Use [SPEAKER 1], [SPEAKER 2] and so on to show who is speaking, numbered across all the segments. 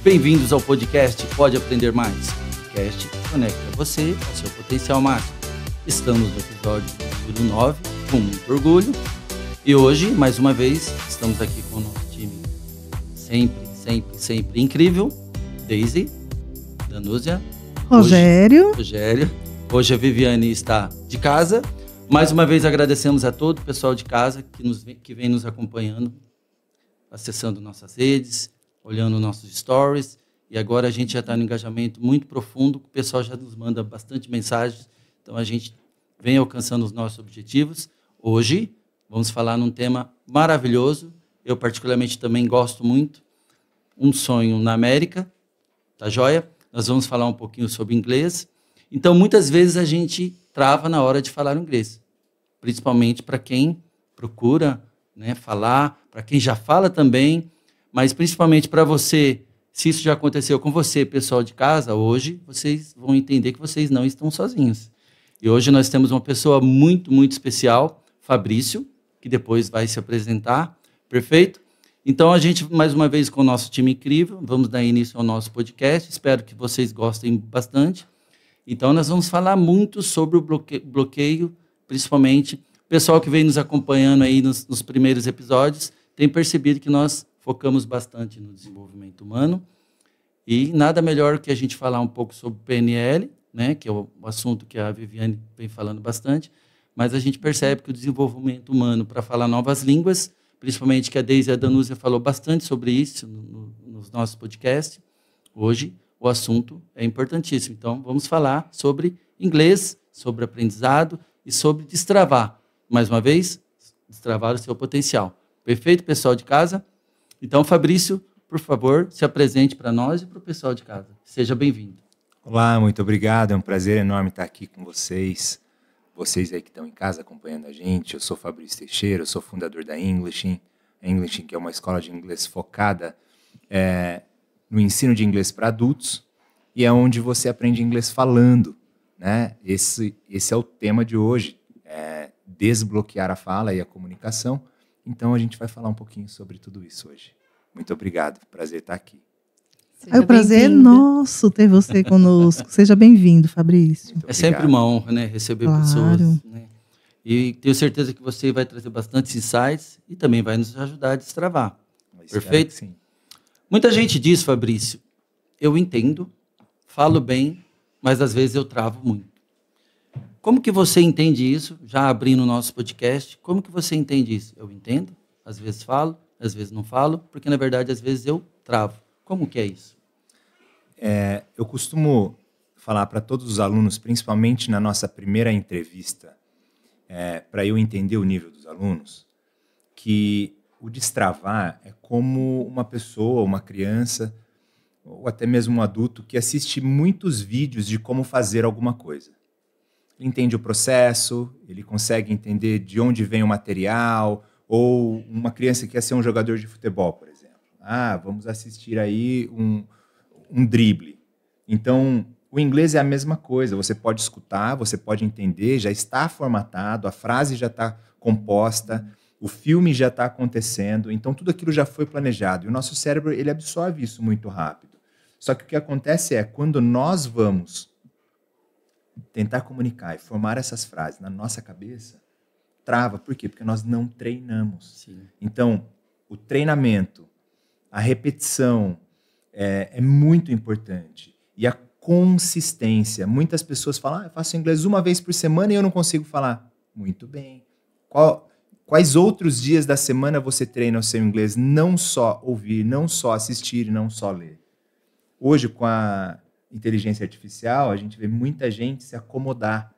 [SPEAKER 1] Bem-vindos ao podcast Pode Aprender Mais. O podcast conecta você ao seu potencial máximo. Estamos no episódio número 9, com muito orgulho. E hoje, mais uma vez, estamos aqui com o nosso time sempre incrível. Daisy, Danúzia,
[SPEAKER 2] Rogério.
[SPEAKER 1] Hoje a Viviane está de casa. Mais uma vez agradecemos a todo o pessoal de casa que vem nos acompanhando, acessando nossas redes, olhando nossos stories, e agora a gente já está no engajamento muito profundo, o pessoal já nos manda bastante mensagens, então a gente vem alcançando os nossos objetivos. Hoje vamos falar num tema maravilhoso, eu particularmente também gosto muito, um sonho na América, tá joia? Nós vamos falar um pouquinho sobre inglês, então muitas vezes a gente trava na hora de falar inglês, principalmente para quem procura, né, falar, para quem já fala também, mas principalmente para você, se isso já aconteceu com você, pessoal de casa, hoje vocês vão entender que vocês não estão sozinhos. E hoje nós temos uma pessoa muito especial, Fabrício, que depois vai se apresentar, perfeito? Então a gente, mais uma vez com o nosso time incrível, vamos dar início ao nosso podcast, espero que vocês gostem bastante. Então nós vamos falar muito sobre o bloqueio, principalmente o pessoal que vem nos acompanhando aí nos primeiros episódios, tem percebido que nós focamos bastante no desenvolvimento humano e nada melhor que a gente falar um pouco sobre o PNL, né, que é o assunto que a Viviane vem falando bastante, mas a gente percebe que o desenvolvimento humano para falar novas línguas, principalmente que a Daisy e a Danúzia falou bastante sobre isso nos nossos podcasts, hoje o assunto é importantíssimo. Então vamos falar sobre inglês, sobre aprendizado e sobre destravar, mais uma vez, destravar o seu potencial. Perfeito, pessoal de casa? Então, Fabrício, por favor, se apresente para nós e para o pessoal de casa. Seja bem-vindo.
[SPEAKER 3] Olá, muito obrigado. É um prazer enorme estar aqui com vocês. Vocês aí que estão em casa acompanhando a gente. Eu sou Fabrício Teixeira, eu sou fundador da Englishin. A Englishin, que é uma escola de inglês focada no ensino de inglês para adultos e é onde você aprende inglês falando, né? Esse é o tema de hoje, desbloquear a fala e a comunicação. Então, a gente vai falar um pouquinho sobre tudo isso hoje. Muito obrigado, prazer estar aqui.
[SPEAKER 2] O prazer é nosso ter você conosco. Seja bem-vindo, Fabrício.
[SPEAKER 1] É sempre uma honra, né, receber pessoas. Né? E tenho certeza que você vai trazer bastantes insights e também vai nos ajudar a destravar. Perfeito?
[SPEAKER 3] Sim.
[SPEAKER 1] Muita gente diz, Fabrício, eu entendo, falo bem, mas às vezes eu travo muito. Como que você entende isso? Já abrindo o nosso podcast, como que você entende isso? Eu entendo, às vezes falo, às vezes não falo, porque na verdade às vezes eu travo. Como que é isso?
[SPEAKER 3] Eu costumo falar para todos os alunos, principalmente na nossa primeira entrevista, para eu entender o nível dos alunos, que o destravar é como uma pessoa, uma criança, ou até mesmo um adulto que assiste muitos vídeos de como fazer alguma coisa. Ele entende o processo, ele consegue entender de onde vem o material, ou uma criança que quer ser um jogador de futebol, por exemplo. Vamos assistir aí um drible. Então, o inglês é a mesma coisa, você pode escutar, você pode entender, já está formatado, a frase já está composta, o filme já está acontecendo, então tudo aquilo já foi planejado. E o nosso cérebro, ele absorve isso muito rápido. Só que o que acontece é, quando nós vamos tentar comunicar e formar essas frases na nossa cabeça, trava. Por quê? Porque nós não treinamos.
[SPEAKER 1] Sim.
[SPEAKER 3] Então, o treinamento, a repetição é muito importante. E a consistência. Muitas pessoas falam, eu faço inglês uma vez por semana e eu não consigo falar. Muito bem. Quais outros dias da semana você treina o seu inglês? Não só ouvir, não só assistir e não só ler. Hoje, com a inteligência artificial, a gente vê muita gente se acomodar.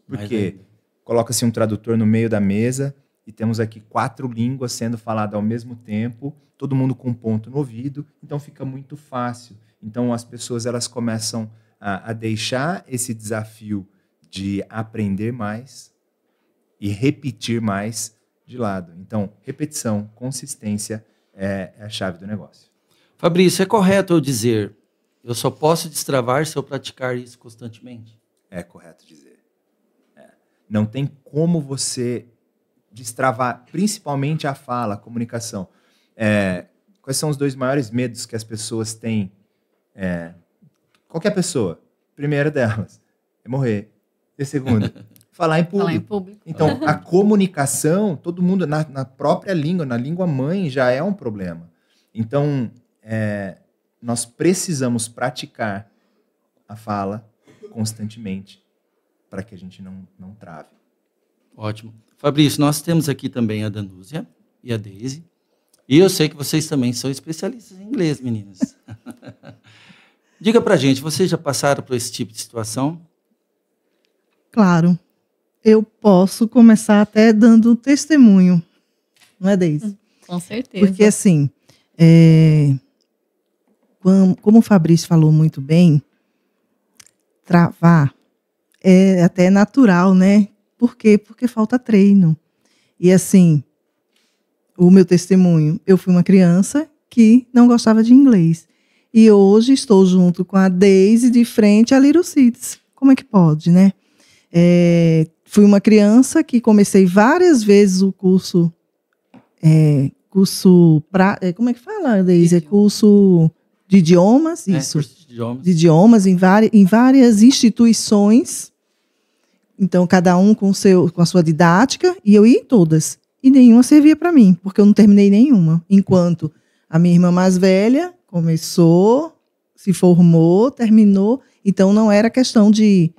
[SPEAKER 3] Porque coloca-se um tradutor no meio da mesa e temos aqui 4 línguas sendo faladas ao mesmo tempo, todo mundo com um ponto no ouvido, então fica muito fácil. Então as pessoas elas começam a deixar esse desafio de aprender mais e repetir mais de lado. Então, repetição, consistência é a chave do negócio.
[SPEAKER 1] Fabrício, é correto eu dizer, eu só posso destravar se eu praticar isso constantemente?
[SPEAKER 3] É correto dizer. Não tem como você destravar, principalmente a fala, a comunicação. Quais são os 2 maiores medos que as pessoas têm? Qualquer pessoa. Primeiro delas é morrer. E segundo, falar em público. Então, a comunicação, todo mundo, na própria língua, na língua mãe, já é um problema. Então, nós precisamos praticar a fala constantemente para que a gente não trave.
[SPEAKER 1] Ótimo. Fabrício, nós temos aqui também a Danúzia e a Deise. E eu sei que vocês também são especialistas em inglês, meninas. Diga pra gente, vocês já passaram por esse tipo de situação?
[SPEAKER 2] Claro. Eu posso começar até dando um testemunho. Não é, Deise?
[SPEAKER 4] Com certeza.
[SPEAKER 2] Porque, assim, como o Fabrício falou muito bem, travar é até natural, né? Por quê? Porque falta treino. E, assim, o meu testemunho, eu fui uma criança que não gostava de inglês. E hoje estou junto com a Deise de frente à Little Seeds. Como é que pode, né? Fui uma criança que comecei várias vezes o curso... como é que fala, Deise? Curso de idiomas, isso.
[SPEAKER 1] Curso de idiomas.
[SPEAKER 2] De idiomas em várias instituições. Então, cada um com a sua didática, e eu ia em todas. E nenhuma servia para mim, porque eu não terminei nenhuma. Enquanto a minha irmã mais velha começou, se formou, terminou. Então, não era questão de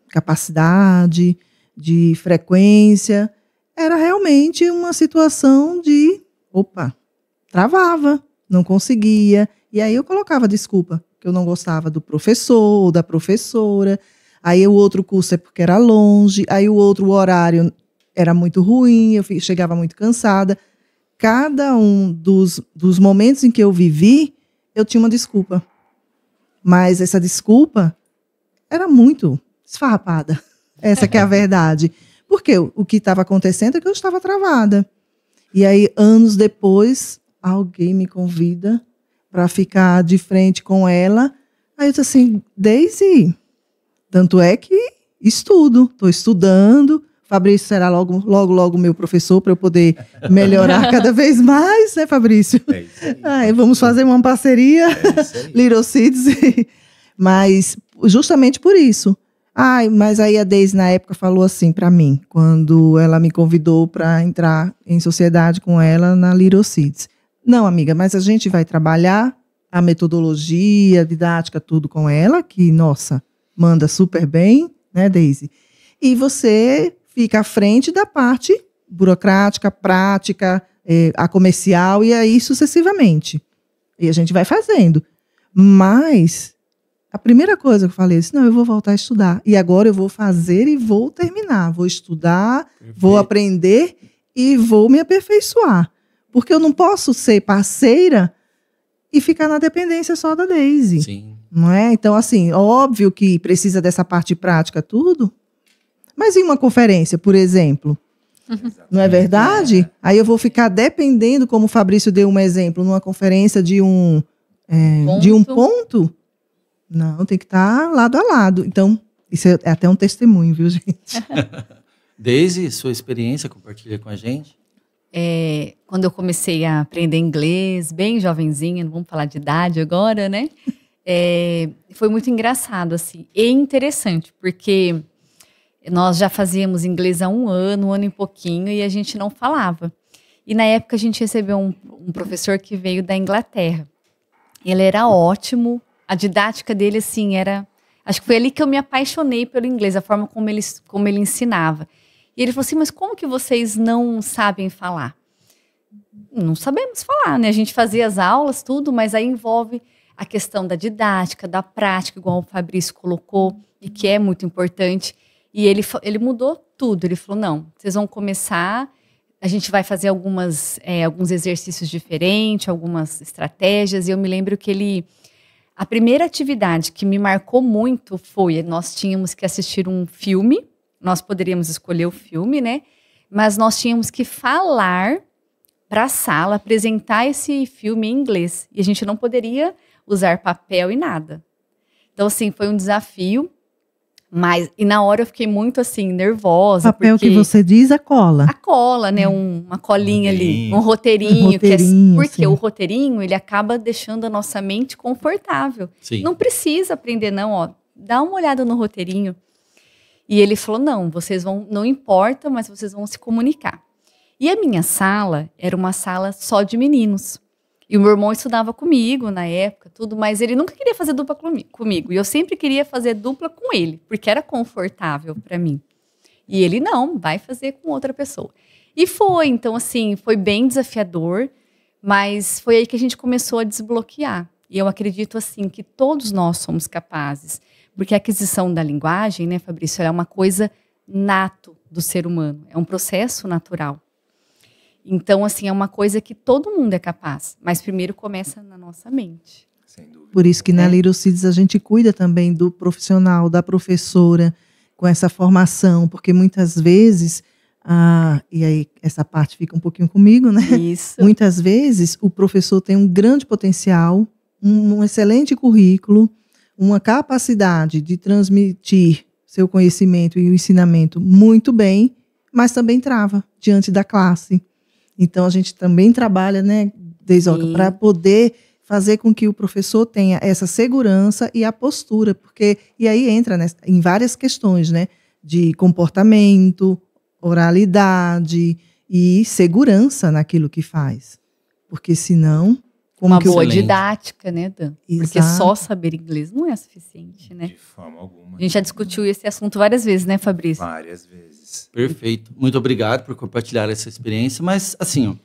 [SPEAKER 2] capacidade, de frequência. Era realmente uma situação de, travava, não conseguia. E aí eu colocava desculpa, que eu não gostava do professor ou da professora. Aí o outro curso é porque era longe. Aí o horário era muito ruim, eu chegava muito cansada. Cada um dos momentos em que eu vivi, eu tinha uma desculpa. Mas essa desculpa era muito esfarrapada. Essa que é a verdade. Porque o que estava acontecendo é que eu estava travada. E aí, anos depois, alguém me convida para ficar de frente com ela. Aí eu disse assim, Deise, tanto é que estou estudando. Fabrício será logo meu professor para eu poder melhorar cada vez mais, né, Fabrício? Vamos fazer uma parceria, Little Seeds. Mas justamente por isso. Mas aí a Deise, na época, falou assim para mim, quando ela me convidou para entrar em sociedade com ela na Little Seeds. Não, amiga, mas a gente vai trabalhar a metodologia, a didática, tudo com ela, que, nossa, manda super bem, né, Deise? E você fica à frente da parte burocrática, prática, a comercial, e aí sucessivamente. E a gente vai fazendo. Mas a primeira coisa que eu falei, não, eu vou voltar a estudar. E agora eu vou fazer e vou terminar. Vou estudar, vou aprender e vou me aperfeiçoar. Porque eu não posso ser parceira e ficar na dependência só da Deise.
[SPEAKER 1] Sim.
[SPEAKER 2] Não é? Então, assim, óbvio que precisa dessa parte prática, tudo. Mas em uma conferência, por exemplo, não é verdade? Aí eu vou ficar dependendo, como o Fabrício deu um exemplo, numa conferência de um ponto. Não, tem que estar lado a lado. Então, isso é até um testemunho, viu, gente?
[SPEAKER 1] Deise, sua experiência, compartilha com a gente.
[SPEAKER 4] Quando eu comecei a aprender inglês, bem jovenzinha, não vamos falar de idade agora, né? Foi muito engraçado, assim, e interessante, porque nós já fazíamos inglês há um ano e pouquinho, e a gente não falava. E na época a gente recebeu um professor que veio da Inglaterra. Ele era ótimo, a didática dele, assim, acho que foi ali que eu me apaixonei pelo inglês, a forma como ele ensinava. E ele falou assim, mas como que vocês não sabem falar? Não sabemos falar, né? A gente fazia as aulas, tudo, mas aí envolve a questão da didática, da prática, igual o Fabrício colocou, e que é muito importante. E ele mudou tudo. Ele falou, não, vocês vão começar, a gente vai fazer alguns exercícios diferentes, algumas estratégias. E eu me lembro que a primeira atividade que me marcou muito foi, nós tínhamos que assistir um filme, nós poderíamos escolher o filme, né? mas nós tínhamos que falar para a sala, apresentar esse filme em inglês. E a gente não poderia usar papel e nada. Então, assim, foi um desafio. E na hora eu fiquei muito, assim, nervosa.
[SPEAKER 2] Papel que você diz, a cola.
[SPEAKER 4] A cola, né? Uma colinha ali. Um
[SPEAKER 2] Um
[SPEAKER 4] roteirinho.
[SPEAKER 2] roteirinho,
[SPEAKER 4] Porque
[SPEAKER 2] sim.
[SPEAKER 4] o roteirinho, ele acaba deixando a nossa mente confortável.
[SPEAKER 1] Sim.
[SPEAKER 4] Não precisa aprender, não, ó. Dá uma olhada no roteirinho. E ele falou, não, vocês vão, não importa, mas vocês vão se comunicar. E a minha sala era uma sala só de meninos. E o meu irmão estudava comigo na época, tudo, mas ele nunca queria fazer dupla comigo. E eu sempre queria fazer dupla com ele, porque era confortável para mim. E ele não, vai fazer com outra pessoa. E foi, então assim, foi bem desafiador, mas foi aí que a gente começou a desbloquear. E eu acredito assim que todos nós somos capazes, porque a aquisição da linguagem, né, Fabrício, ela é uma coisa nato do ser humano, é um processo natural. Então, assim, é uma coisa que todo mundo é capaz, mas primeiro começa na nossa mente.
[SPEAKER 3] Sem dúvida.
[SPEAKER 2] Por isso que na Little Seeds a gente cuida também do profissional, da professora, com essa formação, porque muitas vezes, e aí essa parte fica um pouquinho comigo, né?
[SPEAKER 4] Isso.
[SPEAKER 2] Muitas vezes o professor tem um grande potencial, um excelente currículo, uma capacidade de transmitir seu conhecimento e o ensinamento muito bem, mas também trava diante da classe. Então, a gente também trabalha, né, Deisoca, para poder fazer com que o professor tenha essa segurança e a postura, porque, e aí entra, né, em várias questões, né, de comportamento, oralidade e segurança naquilo que faz. Porque senão...
[SPEAKER 4] Uma boa didática, né, Dan? Porque só saber inglês não é suficiente, né?
[SPEAKER 3] De forma alguma.
[SPEAKER 4] A gente já discutiu esse assunto várias vezes, né, Fabrício?
[SPEAKER 3] Várias vezes.
[SPEAKER 1] Perfeito. Muito obrigado por compartilhar essa experiência. Mas, assim, ó,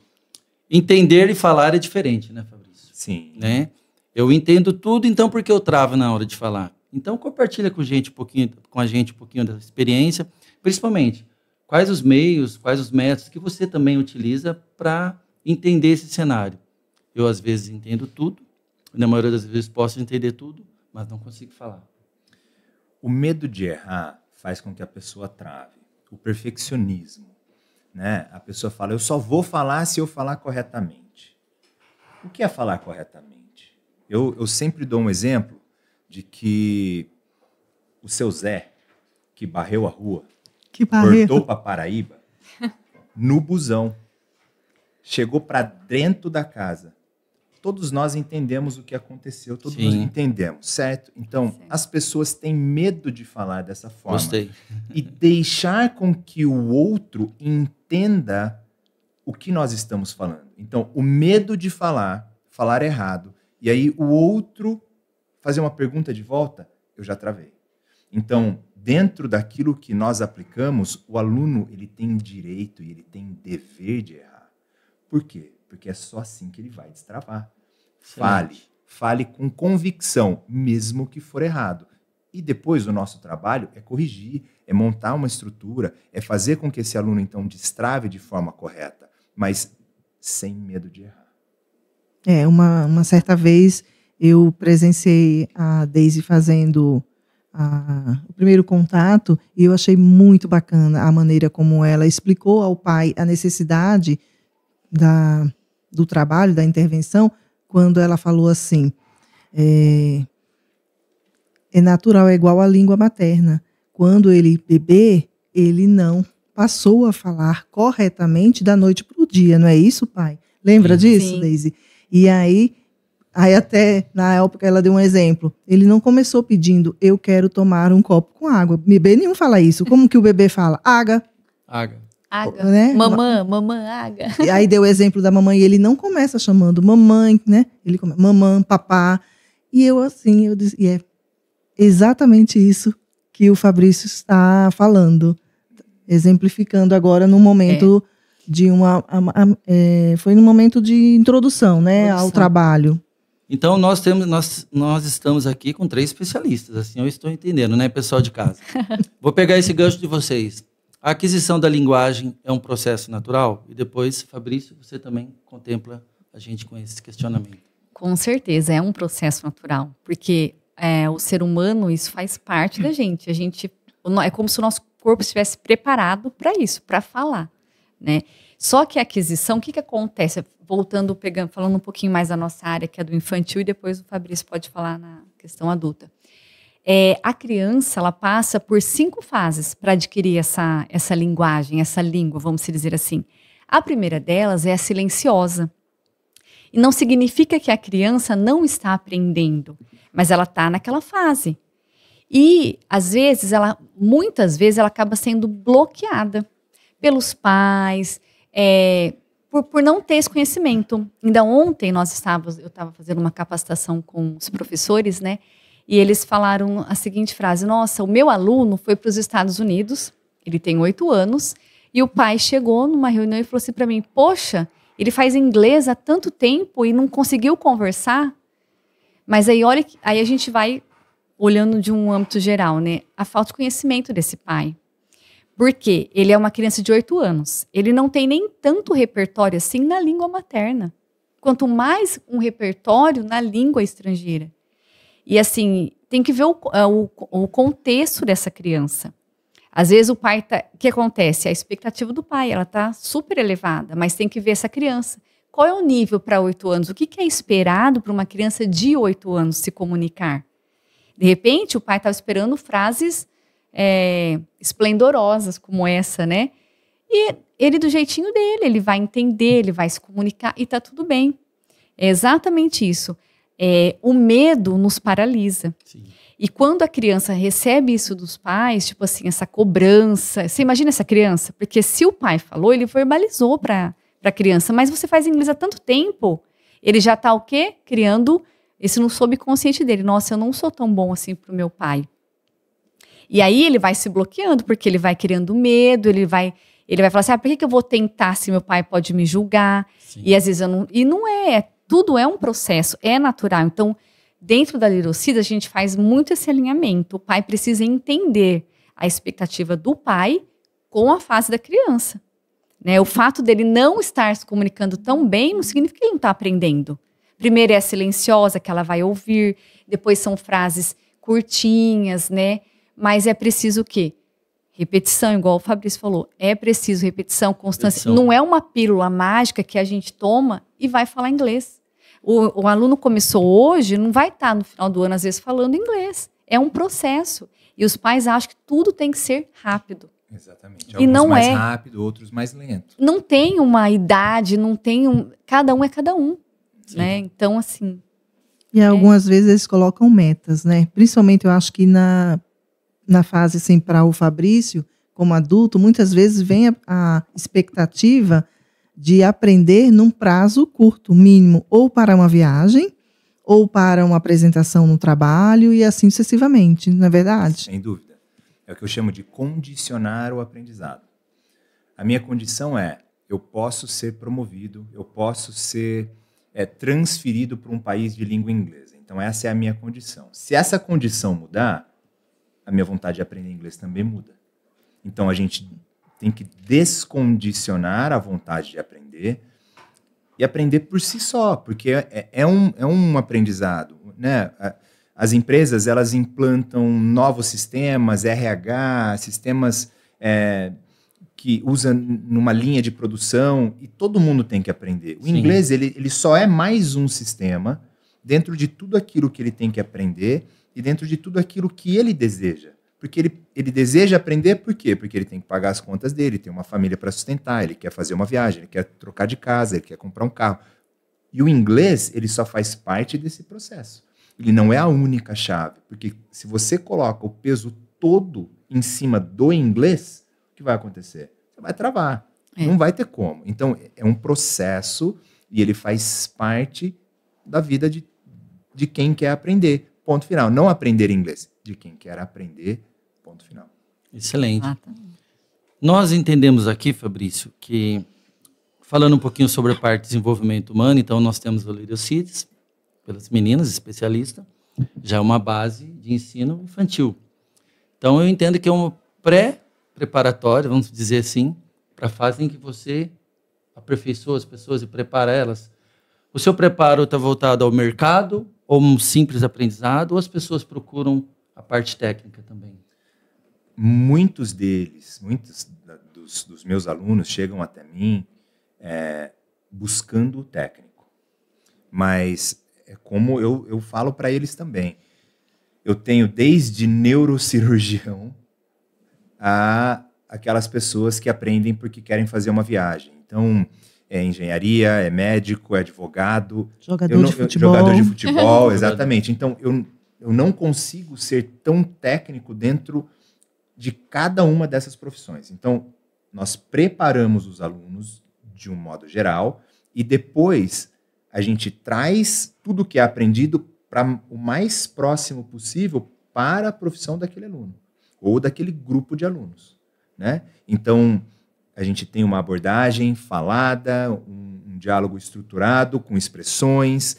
[SPEAKER 1] entender e falar é diferente, né, Fabrício?
[SPEAKER 3] Sim.
[SPEAKER 1] Né? Eu entendo tudo, então por que eu travo na hora de falar? Então, compartilha com a gente um pouquinho da experiência, principalmente, quais os meios, quais os métodos que você também utiliza para entender esse cenário. Eu, às vezes, entendo tudo, na maioria das vezes posso entender tudo, mas não consigo falar.
[SPEAKER 3] O medo de errar faz com que a pessoa trave. O perfeccionismo, né? A pessoa fala, eu só vou falar se eu falar corretamente. O que é falar corretamente? Eu sempre dou um exemplo de que o seu Zé, que barreu a rua, cortou para Paraíba, no busão, chegou para dentro da casa. Todos nós entendemos o que aconteceu, todos nós entendemos, certo? Então, as pessoas têm medo de falar dessa forma.
[SPEAKER 1] Gostei.
[SPEAKER 3] E deixar com que o outro entenda o que nós estamos falando. Então, o medo de falar errado, e aí o outro fazer uma pergunta de volta, eu já travei. Então, dentro daquilo que nós aplicamos, o aluno ele tem direito e ele tem dever de errar. Por quê? Porque é só assim que ele vai destravar. Fale com convicção, mesmo que for errado. E depois o nosso trabalho é corrigir, é montar uma estrutura, é fazer com que esse aluno, então, destrave de forma correta, mas sem medo de errar.
[SPEAKER 2] Uma certa vez eu presenciei a Daisy fazendo o primeiro contato e eu achei muito bacana a maneira como ela explicou ao pai a necessidade do trabalho, da intervenção, quando ela falou assim, é natural, é igual à língua materna. Quando ele beber, ele não passou a falar corretamente da noite para o dia, não é isso, pai? Lembra disso, Daisy? E aí até, na época, ela deu um exemplo. Ele não começou pedindo, eu quero tomar um copo com água. Bebê nenhum fala isso. Como que o bebê fala? Água.
[SPEAKER 4] Água,
[SPEAKER 2] né?
[SPEAKER 4] Mamã, água.
[SPEAKER 2] E aí deu o exemplo da mamãe, e ele não começa chamando mamãe, né? Ele começa mamã, papá. E eu disse, e é exatamente isso que o Fabrício está falando, exemplificando agora no momento de foi no momento de introdução, né, ao trabalho.
[SPEAKER 1] Então, nós estamos aqui com 3 especialistas, assim eu estou entendendo, né, pessoal de casa? Vou pegar esse gancho de vocês. A aquisição da linguagem é um processo natural? E depois, Fabrício, você também contempla a gente com esse questionamento.
[SPEAKER 4] Com certeza, é um processo natural, porque o ser humano, isso faz parte da gente. É como se o nosso corpo estivesse preparado para isso, para falar. né? Só que a aquisição, o que acontece? Voltando, falando um pouquinho mais da nossa área, que é do infantil, e depois o Fabrício pode falar na questão adulta. A criança, ela passa por 5 fases para adquirir essa linguagem, essa língua, vamos dizer assim. A primeira delas é a silenciosa. E não significa que a criança não está aprendendo, mas ela está naquela fase. E, muitas vezes, ela acaba sendo bloqueada pelos pais, por não ter esse conhecimento. Ainda ontem eu estava fazendo uma capacitação com os professores, né? E eles falaram a seguinte frase: nossa, o meu aluno foi para os Estados Unidos, ele tem 8 anos, e o pai chegou numa reunião e falou assim para mim: poxa, ele faz inglês há tanto tempo e não conseguiu conversar. Mas aí, aí a gente vai olhando de um âmbito geral, né? A falta de conhecimento desse pai. Porque ele é uma criança de 8 anos. Ele não tem nem tanto repertório assim na língua materna. Quanto mais um repertório na língua estrangeira. E assim, tem que ver o contexto dessa criança. Às vezes o pai o que acontece? A expectativa do pai, ela está super elevada, mas tem que ver essa criança. Qual é o nível para 8 anos? O que é esperado para uma criança de 8 anos se comunicar? De repente, o pai estava esperando frases esplendorosas como essa, né? E ele, do jeitinho dele, ele vai entender, ele vai se comunicar e está tudo bem. É exatamente isso. O medo nos paralisa. Sim. E quando a criança recebe isso dos pais, tipo assim, essa cobrança, você imagina essa criança? Porque se o pai falou, ele verbalizou para a criança, mas você faz inglês há tanto tempo, ele já está o quê? Criando esse no subconsciente dele. Nossa, eu não sou tão bom assim para o meu pai. E aí ele vai se bloqueando, porque ele vai criando medo, ele vai falar assim, por que eu vou tentar se meu pai pode me julgar? Sim. E às vezes eu não... E não é, tudo é um processo, é natural. Então, dentro da Little Seeds, a gente faz muito esse alinhamento. O pai precisa entender a expectativa do pai com a fase da criança. Né? O fato dele não estar se comunicando tão bem não significa que ele não está aprendendo. Primeiro é a silenciosa, que ela vai ouvir. Depois são frases curtinhas, né? Mas é preciso o quê? Repetição, igual o Fabrício falou. É preciso repetição, constância. Não é uma pílula mágica que a gente toma e vai falar inglês. O aluno começou hoje, não vai estar no final do ano, às vezes, falando inglês. É um processo. E os pais acham que tudo tem que ser rápido.
[SPEAKER 3] Exatamente. Alguns não mais rápido, outros mais lento.
[SPEAKER 4] Não tem uma idade, não tem cada um é cada um. Né? Então, assim...
[SPEAKER 2] E algumas vezes eles colocam metas, né? Principalmente, eu acho que na fase, assim, para o Fabrício, como adulto, muitas vezes vem a expectativa de aprender num prazo curto, mínimo, ou para uma viagem, ou para uma apresentação no trabalho, e assim sucessivamente, não é verdade?
[SPEAKER 3] Sem dúvida. É o que eu chamo de condicionar o aprendizado. A minha condição eu posso ser promovido, eu posso ser transferido para um país de língua inglesa. Então, essa é a minha condição. Se essa condição mudar, a minha vontade de aprender inglês também muda. Então, a gente tem que descondicionar a vontade de aprender e aprender por si só, porque é um aprendizado. Né? As empresas, elas implantam novos sistemas, RH, sistemas que usam numa linha de produção, e todo mundo tem que aprender. O inglês, ele só é mais um sistema dentro de tudo aquilo que ele tem que aprender e dentro de tudo aquilo que ele deseja. Porque ele deseja aprender por quê? Porque ele tem que pagar as contas dele, tem uma família para sustentar, ele quer fazer uma viagem, ele quer trocar de casa, ele quer comprar um carro. E o inglês, ele só faz parte desse processo. Ele não é a única chave, porque se você coloca o peso todo em cima do inglês, o que vai acontecer? Você vai travar, não vai ter como. Então, é um processo e ele faz parte da vida de quem quer aprender. Ponto final. Não aprender inglês, de quem quer aprender. Ponto final.
[SPEAKER 1] Excelente. Nós entendemos aqui, Fabrício, que falando um pouquinho sobre a parte de desenvolvimento humano, então nós temos o Little Seeds, pelas meninas, especialista, já é uma base de ensino infantil. Então eu entendo que é um pré-preparatório, vamos dizer assim, para a fase em que você aperfeiçoa as pessoas e prepara elas. O seu preparo está voltado ao mercado, ou um simples aprendizado, ou as pessoas procuram a parte técnica também?
[SPEAKER 3] Muitos dos meus alunos chegam até mim buscando o técnico. Mas é como eu falo para eles também. Eu tenho desde neurocirurgião a aquelas pessoas que aprendem porque querem fazer uma viagem. Então, é engenharia, é médico, é advogado.
[SPEAKER 2] Jogador de
[SPEAKER 3] futebol, exatamente. Então, eu não consigo ser tão técnico dentro de cada uma dessas profissões. Então, nós preparamos os alunos de um modo geral e depois a gente traz tudo que é aprendido para o mais próximo possível para a profissão daquele aluno ou daquele grupo de alunos, né? Então, a gente tem uma abordagem falada, um diálogo estruturado, com expressões,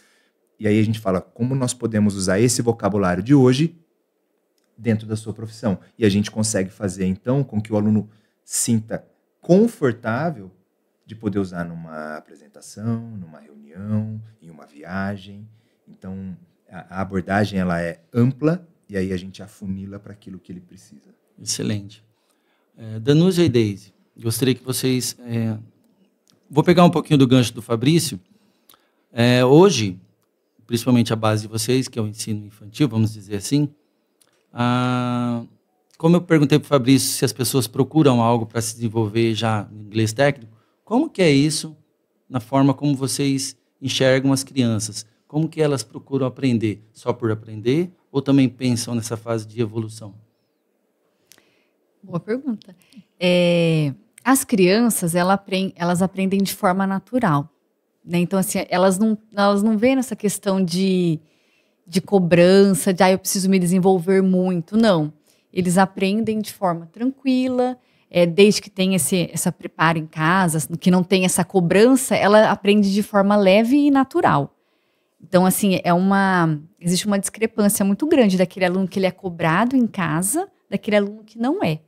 [SPEAKER 3] e aí a gente fala como nós podemos usar esse vocabulário de hoje dentro da sua profissão. E a gente consegue fazer, então, com que o aluno sinta confortável de poder usar numa apresentação, numa reunião, em uma viagem. Então, a abordagem ela é ampla e aí a gente afunila para aquilo que ele precisa.
[SPEAKER 1] Excelente. Danúzia e Deise, gostaria que vocês... Vou pegar um pouquinho do gancho do Fabrício. Hoje, principalmente a base de vocês, que é o ensino infantil, vamos dizer assim, como eu perguntei para o Fabrício se as pessoas procuram algo para se desenvolver já em inglês técnico, como que é isso na forma como vocês enxergam as crianças? Como que elas procuram aprender? Só por aprender ou também pensam nessa fase de evolução?
[SPEAKER 4] Boa pergunta. As crianças, elas aprendem de forma natural, né? Então, assim, elas não veem essa questão de cobrança, de eu preciso me desenvolver muito, não. Eles aprendem de forma tranquila, desde que tem essa preparo em casa, que não tem essa cobrança, ela aprende de forma leve e natural. Então, assim, existe uma discrepância muito grande daquele aluno que ele é cobrado em casa, daquele aluno que não é.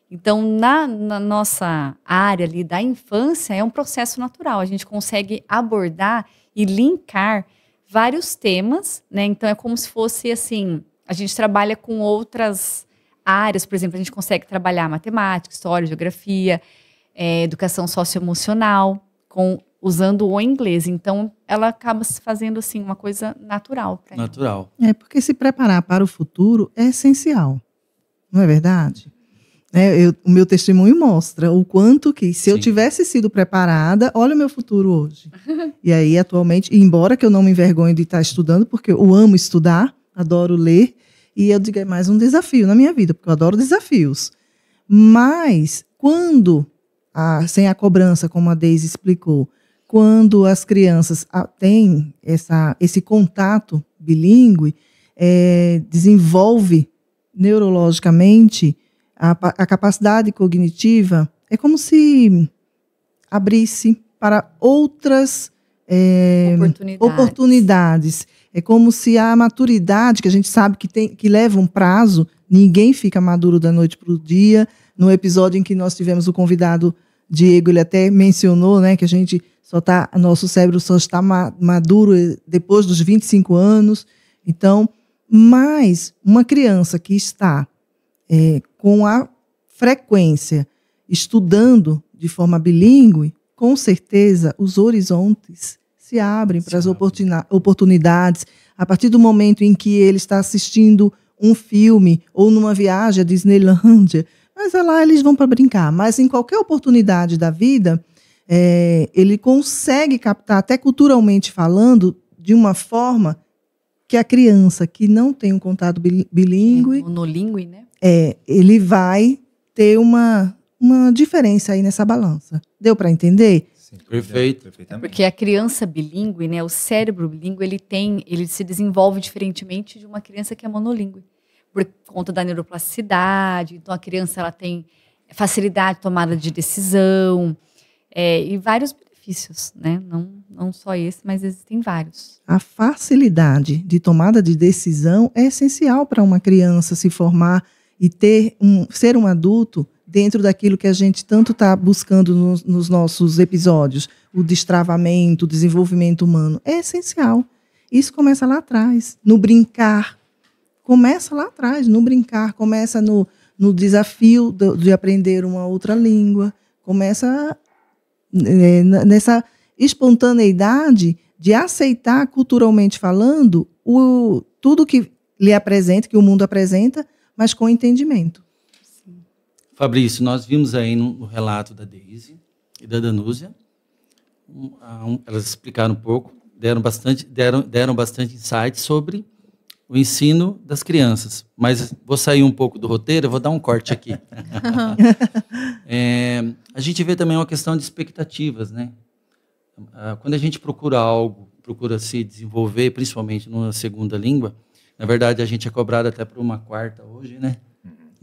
[SPEAKER 4] Então, na nossa área ali da infância, é um processo natural. A gente consegue abordar e linkar vários temas, né? Então, é como se fosse assim, a gente trabalha com outras áreas, por exemplo, a gente consegue trabalhar matemática, história, geografia, educação socioemocional, usando o inglês. Então, ela acaba se fazendo assim, uma coisa natural.
[SPEAKER 1] Natural.
[SPEAKER 2] Porque se preparar para o futuro é essencial, não é verdade? O meu testemunho mostra o quanto que, se eu tivesse sido preparada, olha o meu futuro hoje. E aí, atualmente, embora que eu não me envergonhe de estar estudando, porque eu amo estudar, adoro ler, e eu digo, é mais um desafio na minha vida, porque eu adoro desafios. Mas, sem a cobrança, como a Deise explicou, quando as crianças têm esse contato bilíngue, desenvolve neurologicamente a capacidade cognitiva, é como se abrisse para outras oportunidades. É como se a maturidade, que a gente sabe que leva um prazo, ninguém fica maduro da noite para o dia. No episódio em que nós tivemos o convidado Diego, ele até mencionou, né, que nosso cérebro só está maduro depois dos 25 anos. Então, mas uma criança que está com a frequência estudando de forma bilíngue, com certeza os horizontes se abrem para as oportunidades. A partir do momento em que ele está assistindo um filme ou numa viagem à Disneylândia, mas lá eles vão para brincar. Mas em qualquer oportunidade da vida, ele consegue captar, até culturalmente falando, de uma forma que a criança que não tem um contato bilíngue...
[SPEAKER 4] monolíngue, né?
[SPEAKER 2] Ele vai ter uma diferença aí nessa balança. Deu para entender?
[SPEAKER 3] Sim,
[SPEAKER 1] Perfeito.
[SPEAKER 4] Porque a criança bilíngue, né, o cérebro bilíngue, ele se desenvolve diferentemente de uma criança que é monolíngue. Por conta da neuroplasticidade, então a criança ela tem facilidade de tomada de decisão, e vários benefícios, né? Não só esse, mas existem vários.
[SPEAKER 2] A facilidade de tomada de decisão é essencial para uma criança se formar e ser um adulto dentro daquilo que a gente tanto está buscando nos nossos episódios. O destravamento, o desenvolvimento humano é essencial. Isso começa lá atrás, no brincar. Começa lá atrás, no brincar, começa no desafio de aprender uma outra língua, começa nessa espontaneidade de aceitar, culturalmente falando, tudo que lhe apresenta, que o mundo apresenta, mas com entendimento.
[SPEAKER 1] Fabrício, nós vimos aí no relato da Deise e da Danúzia, elas explicaram um pouco, deram bastante insight sobre o ensino das crianças. Mas vou sair um pouco do roteiro, eu vou dar um corte aqui. A gente vê também uma questão de expectativas, né? Quando a gente procura algo, procura se desenvolver, principalmente numa segunda língua, na verdade a gente é cobrado até por uma quarta hoje, né?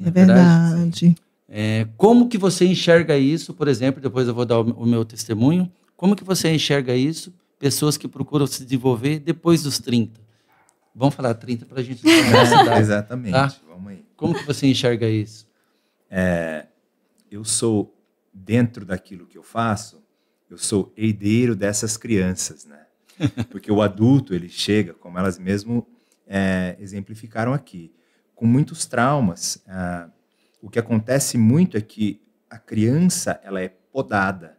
[SPEAKER 2] É verdade.
[SPEAKER 1] Como que você enxerga isso, por exemplo, depois eu vou dar o meu testemunho, como que você enxerga isso, pessoas que procuram se desenvolver depois dos 30? Vamos falar 30 para a gente...
[SPEAKER 3] Exatamente, tá? Vamos aí.
[SPEAKER 1] Como que você enxerga isso?
[SPEAKER 3] Eu sou, dentro daquilo que eu faço, eu sou herdeiro dessas crianças, né? Porque o adulto, ele chega, como elas mesmo exemplificaram aqui, com muitos traumas. O que acontece muito é que a criança, ela é podada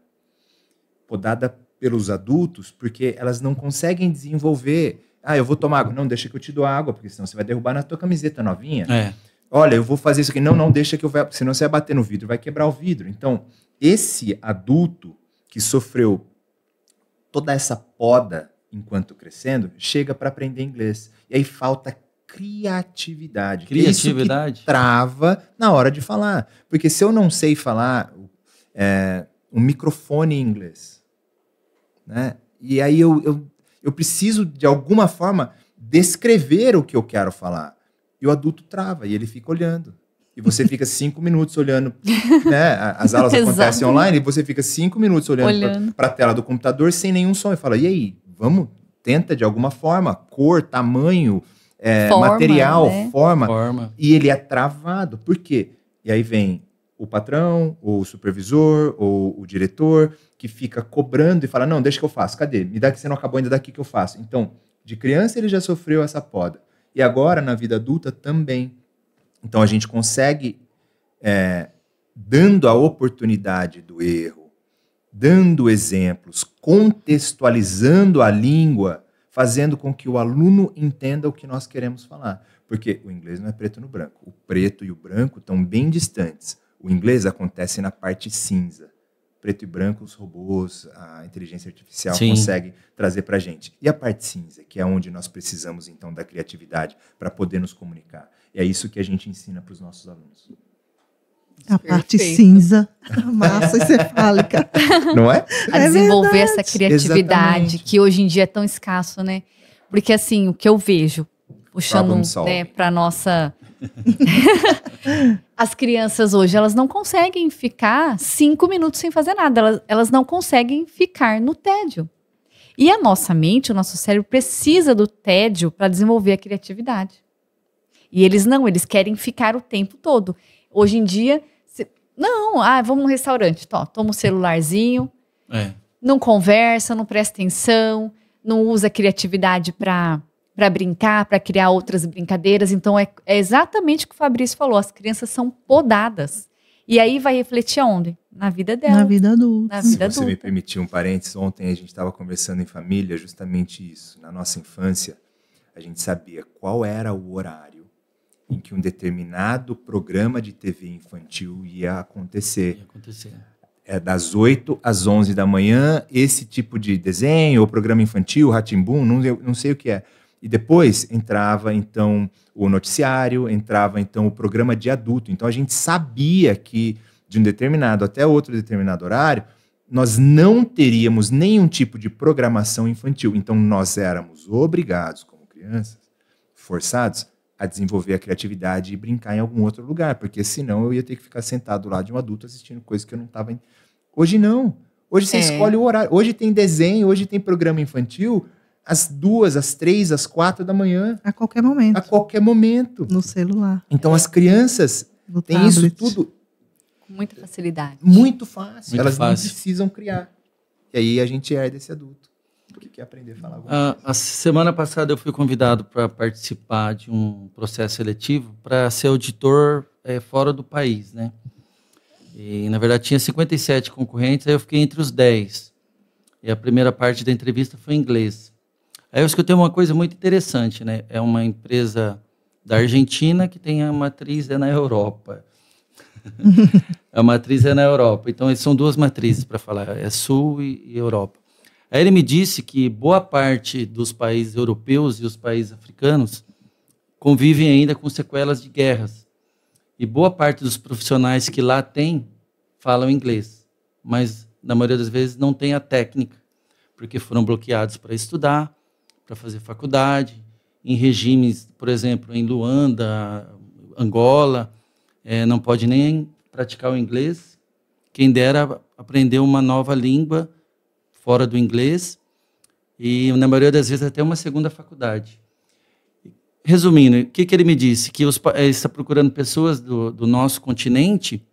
[SPEAKER 3] pelos adultos, porque elas não conseguem desenvolver. Eu vou tomar água. Não, deixa que eu te dou água, porque senão você vai derrubar na tua camiseta novinha. Olha, eu vou fazer isso aqui. Não, deixa que eu vou, senão você vai bater no vidro, vai quebrar o vidro. Então, esse adulto que sofreu toda essa poda enquanto crescendo, chega para aprender inglês. E aí falta criatividade.
[SPEAKER 1] Criatividade?
[SPEAKER 3] É isso que trava na hora de falar. Porque se eu não sei falar um microfone em inglês, né? E aí eu preciso, de alguma forma, descrever o que eu quero falar. E o adulto trava, e ele fica olhando. E você fica 5 minutos olhando, né? As aulas acontecem online, e você fica 5 minutos olhando para a tela do computador sem nenhum som. E fala, e aí, vamos, tenta de alguma forma, cor, tamanho, material,
[SPEAKER 4] né?
[SPEAKER 3] forma. E ele é travado. Por quê? E aí vem o patrão, ou o supervisor, ou o diretor, que fica cobrando e fala, não, deixa que eu faço. Cadê? Me dá que você não acabou ainda daqui que eu faço. Então, de criança ele já sofreu essa poda. E agora, na vida adulta, também. Então, a gente consegue, dando a oportunidade do erro, dando exemplos, contextualizando a língua, fazendo com que o aluno entenda o que nós queremos falar. Porque o inglês não é preto no branco. O preto e o branco estão bem distantes. O inglês acontece na parte cinza. Preto e branco, os robôs, a inteligência artificial consegue trazer para a gente. E a parte cinza, que é onde nós precisamos, então, da criatividade para poder nos comunicar. E é isso que a gente ensina para os nossos alunos.
[SPEAKER 2] A parte cinza, massa encefálica.
[SPEAKER 3] Não é?
[SPEAKER 4] A desenvolver
[SPEAKER 2] verdade.
[SPEAKER 4] essa criatividade, que hoje em dia é tão escasso, né? Porque, assim, o que eu vejo, puxando, né, para nossa... As crianças hoje, elas não conseguem ficar 5 minutos sem fazer nada. Elas não conseguem ficar no tédio. E a nossa mente, o nosso cérebro precisa do tédio para desenvolver a criatividade. E eles não, eles querem ficar o tempo todo. Hoje em dia, vamos no restaurante, toma o celularzinho, não conversa, não presta atenção, não usa a criatividade para brincar, para criar outras brincadeiras. Então, é exatamente o que o Fabrício falou. As crianças são podadas. E aí vai refletir aonde? Na vida dela.
[SPEAKER 2] Na vida adulta.
[SPEAKER 3] Se você me permitir um parênteses, ontem a gente estava conversando em família justamente isso. Na nossa infância, a gente sabia qual era o horário em que um determinado programa de TV infantil ia acontecer. Das 8 às 11 da manhã, esse tipo de desenho, ou programa infantil, Rá-Tim-Bum, não sei o que é. E depois entrava, então, o noticiário, entrava, então, o programa de adulto. Então, a gente sabia que, de um determinado até outro determinado horário, nós não teríamos nenhum tipo de programação infantil. Então, nós éramos obrigados, como crianças, forçados, a desenvolver a criatividade e brincar em algum outro lugar, porque senão eu ia ter que ficar sentado lá de um adulto assistindo coisas que eu não estava... Hoje não. Hoje você escolhe o horário. Hoje tem desenho, hoje tem programa infantil... às 2, às 3, às 4 da manhã.
[SPEAKER 2] A qualquer momento.
[SPEAKER 3] A qualquer momento.
[SPEAKER 2] No celular.
[SPEAKER 3] Então, as crianças têm isso tudo...
[SPEAKER 4] com muita facilidade.
[SPEAKER 3] Muito fácil. Elas
[SPEAKER 1] fácil.
[SPEAKER 3] não precisam criar. E aí a gente herda esse adulto. Que quer aprender a falar alguma coisa.
[SPEAKER 1] A semana passada eu fui convidado para participar de um processo seletivo para ser auditor fora do país, né? E, na verdade, tinha 57 concorrentes, aí eu fiquei entre os 10. E a primeira parte da entrevista foi em inglês. Aí eu escutei uma coisa muito interessante, né? É uma empresa da Argentina que tem a matriz na Europa. A matriz é na Europa. Então, são duas matrizes para falar, é Sul e Europa. Aí ele me disse que boa parte dos países europeus e os países africanos convivem ainda com sequelas de guerras. E boa parte dos profissionais que lá têm falam inglês, mas na maioria das vezes não tem a técnica, porque foram bloqueados para estudar, para fazer faculdade, em regimes, por exemplo, em Luanda, Angola, não pode nem praticar o inglês. Quem dera aprender uma nova língua fora do inglês e, na maioria das vezes, até uma segunda faculdade. Resumindo, o que ele me disse? Que ele está procurando pessoas do nosso continente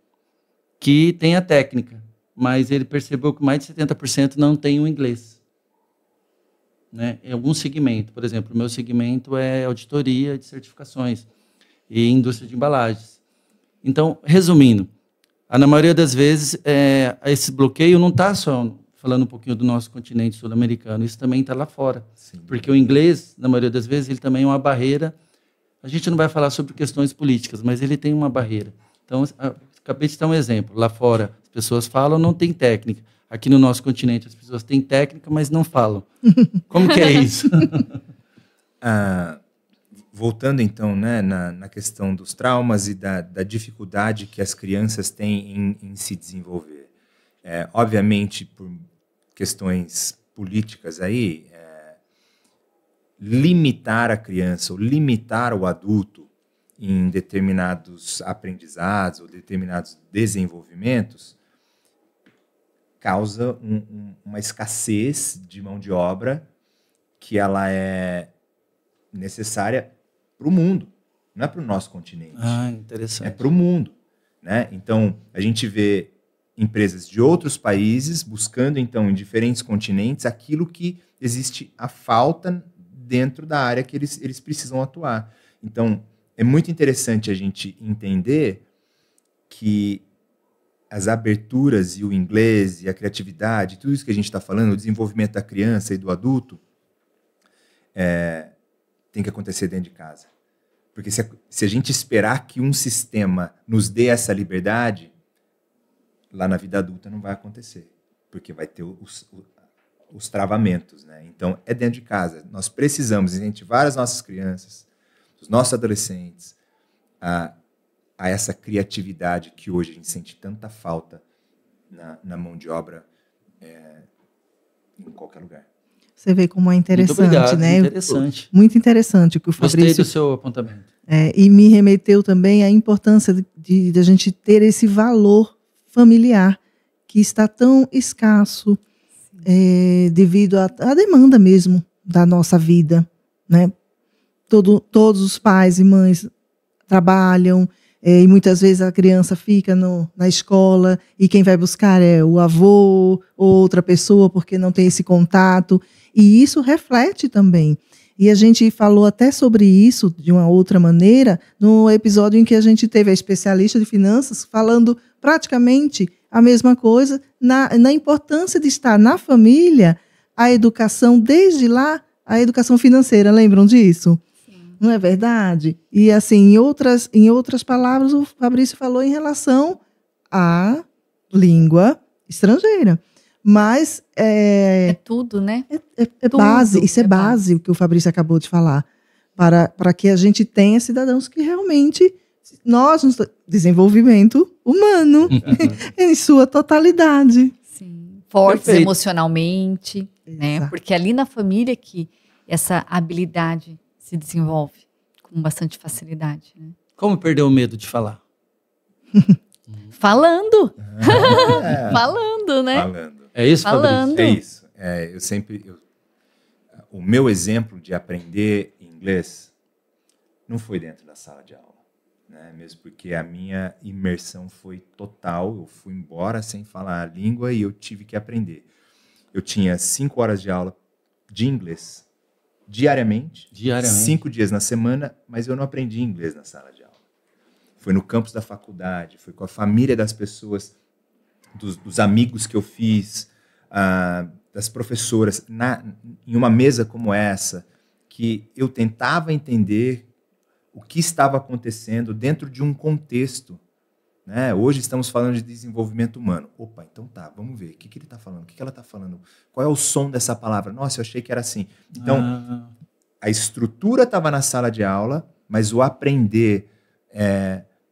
[SPEAKER 1] que têm a técnica, mas ele percebeu que mais de 70% não tem o inglês. Né? Em algum segmento, por exemplo, o meu segmento é auditoria de certificações e indústria de embalagens. Então, resumindo, na maioria das vezes, esse bloqueio não está só falando um pouquinho do nosso continente sul-americano, isso também está lá fora. Sim. Porque o inglês, na maioria das vezes, ele também é uma barreira. A gente não vai falar sobre questões políticas, mas ele tem uma barreira. Então, acabei de dar um exemplo. Lá fora, as pessoas falam, não tem técnica. Aqui no nosso continente, as pessoas têm técnica, mas não falam. Como que é isso?
[SPEAKER 3] Voltando, então, né, na questão dos traumas e da dificuldade que as crianças têm em se desenvolver. Obviamente, por questões políticas aí, limitar a criança ou limitar o adulto em determinados aprendizados ou determinados desenvolvimentos causa uma escassez de mão de obra que ela é necessária para o mundo, não é para o nosso continente.
[SPEAKER 1] Interessante.
[SPEAKER 3] É para o mundo, né? Então, a gente vê empresas de outros países buscando, então, em diferentes continentes, aquilo que existe a falta dentro da área que eles precisam atuar. Então, é muito interessante a gente entender que as aberturas e o inglês e a criatividade, tudo isso que a gente está falando, o desenvolvimento da criança e do adulto, tem que acontecer dentro de casa. Porque se a gente esperar que um sistema nos dê essa liberdade, lá na vida adulta não vai acontecer, porque vai ter os travamentos, né? Então, é dentro de casa. Nós precisamos incentivar as nossas crianças, os nossos adolescentes, a essa criatividade que hoje a gente sente tanta falta na mão de obra em qualquer lugar.
[SPEAKER 2] Você vê como é interessante,
[SPEAKER 1] muito obrigado,
[SPEAKER 2] né?
[SPEAKER 1] Interessante.
[SPEAKER 2] Muito interessante o que o Fabrício...
[SPEAKER 1] Gostei do seu apontamento.
[SPEAKER 2] E me remeteu também à importância de a gente ter esse valor familiar que está tão escasso devido à demanda mesmo da nossa vida, né? Todos os pais e mães trabalham e muitas vezes a criança fica na escola e quem vai buscar é o avô ou outra pessoa porque não tem esse contato, e isso reflete também. E a gente falou até sobre isso de uma outra maneira no episódio em que a gente teve a especialista de finanças falando praticamente a mesma coisa, na importância de estar na família a educação, desde lá, a educação financeira. Lembram disso? Sim. Não é verdade? E assim, em outras palavras, o Fabrício falou em relação à língua estrangeira. Mas
[SPEAKER 4] é tudo, né?
[SPEAKER 2] Tudo. Base, isso é base, o que o Fabrício acabou de falar, para que a gente tenha cidadãos que realmente nós, no desenvolvimento humano, em sua totalidade.
[SPEAKER 4] Sim. Fortes emocionalmente, né? Porque ali na família que essa habilidade se desenvolve com bastante facilidade. Né?
[SPEAKER 1] Como perder o medo de falar?
[SPEAKER 4] Falando. Falando, né?
[SPEAKER 3] Falando.
[SPEAKER 1] É isso,
[SPEAKER 4] Falando.
[SPEAKER 1] Fabrício?
[SPEAKER 3] É isso. O meu exemplo de aprender inglês não foi dentro da sala de aula, né? Mesmo porque a minha imersão foi total. Eu fui embora sem falar a língua e eu tive que aprender. Eu tinha 5 horas de aula de inglês diariamente, 5 dias na semana, mas eu não aprendi inglês na sala de aula. foi no campus da faculdade, foi com a família das pessoas, dos amigos que eu fiz, das professoras, em uma mesa como essa, que eu tentava entender o que estava acontecendo dentro de um contexto. Né? Hoje estamos falando de desenvolvimento humano. Opa, então tá, vamos ver. O que ele está falando? O que ela está falando? Qual é o som dessa palavra? Nossa, eu achei que era assim. Então, a estrutura estava na sala de aula, mas o aprender,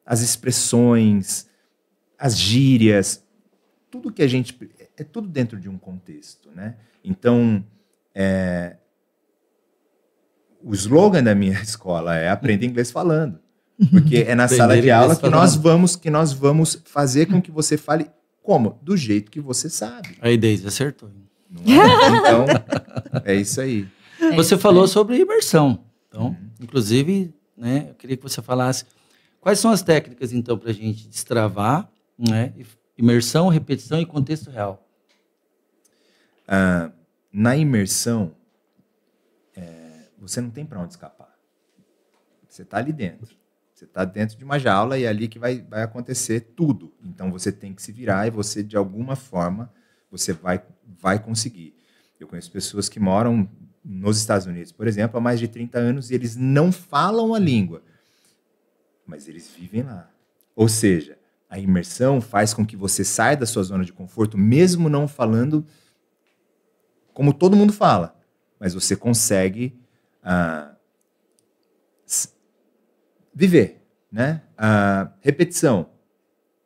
[SPEAKER 3] as expressões, as gírias, tudo que a gente... É tudo dentro de um contexto. Né? Então, o slogan da minha escola é aprender inglês falando. Porque é na sala de aula que nós vamos fazer com que você fale como? Do jeito que você sabe.
[SPEAKER 1] Aí, Deise, acertou.
[SPEAKER 3] Não é? Então, é isso aí.
[SPEAKER 1] Você falou sobre imersão. Então, inclusive, né, eu queria que você falasse quais são as técnicas, então, para a gente destravar, né, imersão, repetição e contexto real.
[SPEAKER 3] Na imersão, você não tem para onde escapar. Você está ali dentro. Você está dentro de uma jaula e é ali que vai acontecer tudo. Então, você tem que se virar e você, de alguma forma, você vai conseguir. Eu conheço pessoas que moram nos Estados Unidos, por exemplo, há mais de 30 anos e eles não falam a língua, mas eles vivem lá. Ou seja, a imersão faz com que você saia da sua zona de conforto, mesmo não falando como todo mundo fala, mas você consegue viver, né? A repetição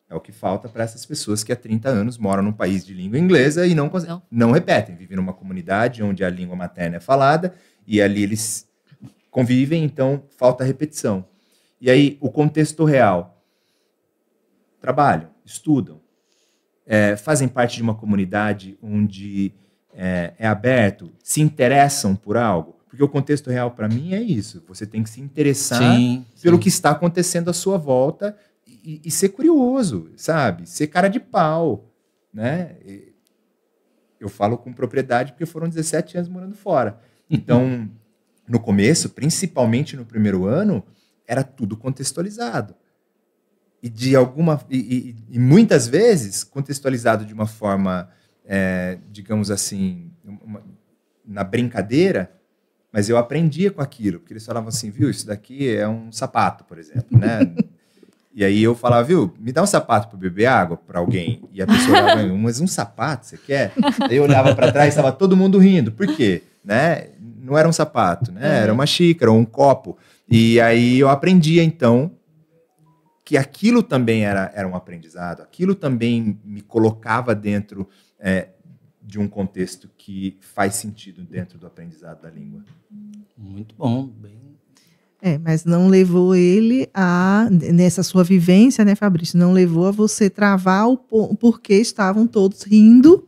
[SPEAKER 3] é o que falta para essas pessoas que há 30 anos moram num país de língua inglesa e não repetem. Vivem numa comunidade onde a língua materna é falada e ali eles convivem, então falta repetição. E aí, o contexto real. Trabalham, estudam, fazem parte de uma comunidade onde é aberto, se interessam por algo. Porque o contexto real, para mim, é isso. Você tem que se interessar pelo que está acontecendo à sua volta e ser curioso, sabe? Ser cara de pau, né? Eu falo com propriedade porque foram 17 anos morando fora. Então, no começo, principalmente no primeiro ano, era tudo contextualizado. E muitas vezes contextualizado de uma forma, digamos assim, na brincadeira, mas eu aprendia com aquilo, porque eles falavam assim, viu, isso daqui é um sapato, por exemplo, né? E aí eu falava, viu, me dá um sapato para beber água para alguém. E a pessoa olhava, mas um sapato, você quer? Aí eu olhava para trás e estava todo mundo rindo. Por quê? Né? Não era um sapato, né? Era uma xícara ou um copo. E aí eu aprendia, então, que aquilo também era um aprendizado, aquilo também me colocava dentro de um contexto que faz sentido dentro do aprendizado da língua.
[SPEAKER 1] Muito bom, bem...
[SPEAKER 2] Mas não levou ele nessa sua vivência, né, Fabrício? Não levou a você travar o porquê estavam todos rindo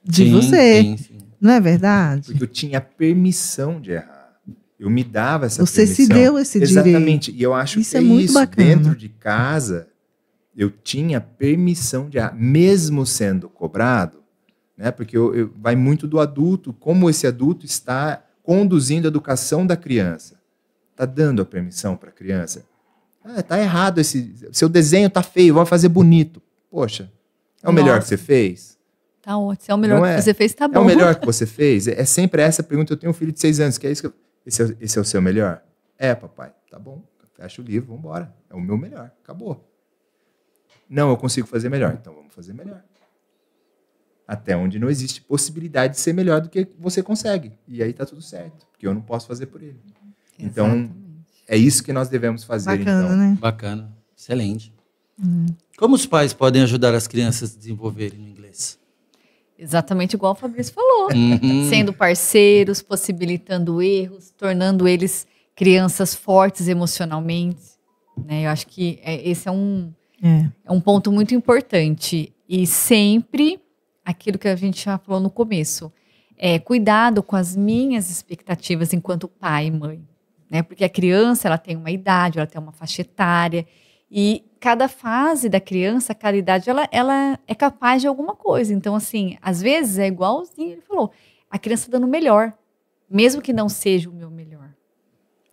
[SPEAKER 2] de você. Sim. Não é verdade?
[SPEAKER 3] Porque eu tinha permissão de errar. Eu me dava essa
[SPEAKER 2] permissão. Você se deu esse direito.
[SPEAKER 3] Exatamente. E eu acho que é muito bacana. Dentro de casa, eu tinha permissão de errar, mesmo sendo cobrado, né? Porque vai muito do adulto, como esse adulto está conduzindo a educação da criança. Está dando a permissão para a criança. Está errado, seu desenho está feio, vai fazer bonito. Poxa, é o melhor que você fez?
[SPEAKER 4] Tá ótimo, é o melhor que você fez, tá bom.
[SPEAKER 3] É o melhor que você fez? É sempre essa pergunta. Eu tenho um filho de 6 anos, que é isso que esse é o seu melhor? Papai, tá bom, fecha o livro, vamos embora. É o meu melhor, acabou. Não, eu consigo fazer melhor, então vamos fazer melhor. Até onde não existe possibilidade de ser melhor do que você consegue. E aí tá tudo certo, porque eu não posso fazer por ele. Então, exatamente. É isso que nós devemos fazer.
[SPEAKER 2] Bacana,
[SPEAKER 3] então.
[SPEAKER 2] Né?
[SPEAKER 1] Bacana, excelente. Como os pais podem ajudar as crianças a desenvolverem o inglês?
[SPEAKER 4] Exatamente igual o Fabrício falou. Sendo parceiros, possibilitando erros, tornando eles crianças fortes emocionalmente. Né? Eu acho que esse é um ponto muito importante. E sempre, aquilo que a gente já falou no começo, cuidado com as minhas expectativas enquanto pai e mãe. Né? Porque a criança ela tem uma idade, ela tem uma faixa etária, e cada fase da criança, cada idade, ela é capaz de alguma coisa. Então, assim, às vezes é igualzinho ele falou, a criança dando o melhor, mesmo que não seja o meu melhor.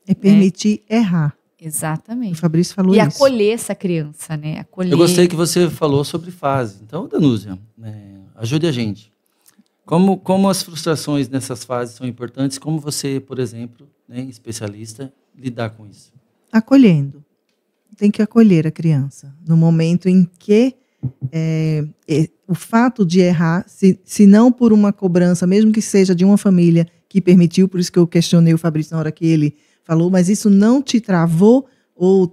[SPEAKER 2] É permitir errar.
[SPEAKER 4] Exatamente.
[SPEAKER 2] O Fabrício falou
[SPEAKER 4] E
[SPEAKER 2] isso.
[SPEAKER 4] acolher essa criança, né? Acolher.
[SPEAKER 1] Eu gostei que você falou sobre fase. Então, Danúzia, ajude a gente. Como as frustrações nessas fases são importantes, como você, por exemplo, né, especialista, lidar com isso?
[SPEAKER 2] Acolhendo. Tem que acolher a criança. No momento em que o fato de errar, se não por uma cobrança, mesmo que seja de uma família que permitiu, por isso que eu questionei o Fabrício na hora que ele falou, mas isso não te travou ou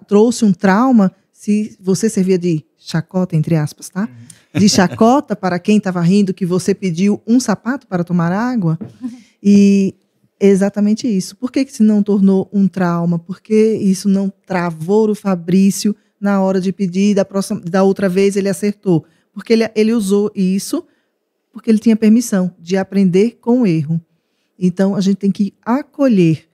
[SPEAKER 2] trouxe um trauma se você servia de chacota, entre aspas, tá? De chacota para quem estava rindo que você pediu um sapato para tomar água. E exatamente isso. Por que isso não tornou um trauma? Por que isso não travou o Fabrício na hora de pedir, da outra vez ele acertou? Porque ele usou isso porque ele tinha permissão de aprender com o erro. Então, a gente tem que acolher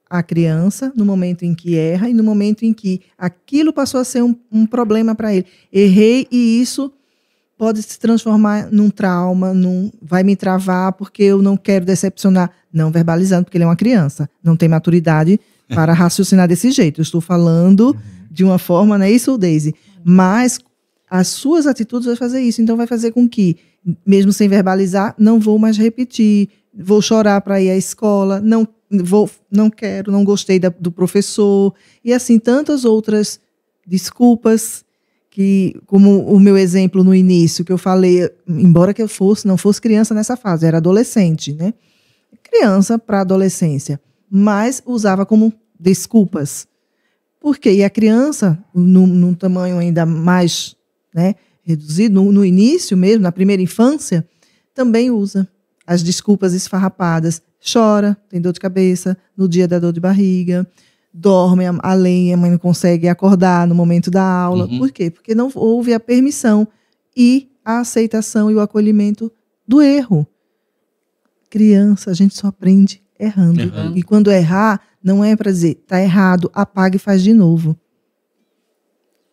[SPEAKER 2] a criança no momento em que erra e no momento em que aquilo passou a ser um problema para ele. Errei e isso pode se transformar num trauma, vai me travar porque eu não quero decepcionar. Não verbalizando, porque ele é uma criança, não tem maturidade para raciocinar desse jeito. Eu estou falando de uma forma, não é isso, Daisy? Mas as suas atitudes vão fazer isso. Então, vai fazer com que, mesmo sem verbalizar, não vou mais repetir, vou chorar para ir à escola, não quero, não gostei do professor, e assim, tantas outras desculpas, que, como o meu exemplo no início, que eu falei, embora que eu não fosse criança nessa fase, era adolescente, né? Criança para adolescência, mas usava como desculpas. Por quê? E a criança, num tamanho ainda mais, né, reduzido, no início mesmo, na primeira infância, também usa as desculpas esfarrapadas. Chora, tem dor de cabeça, no dia da dor de barriga, dorme além, a mãe não consegue acordar no momento da aula. Por quê? Porque não houve a permissão e a aceitação e o acolhimento do erro. Criança, a gente só aprende errando. E quando errar, não é para dizer, tá errado, apaga e faz de novo.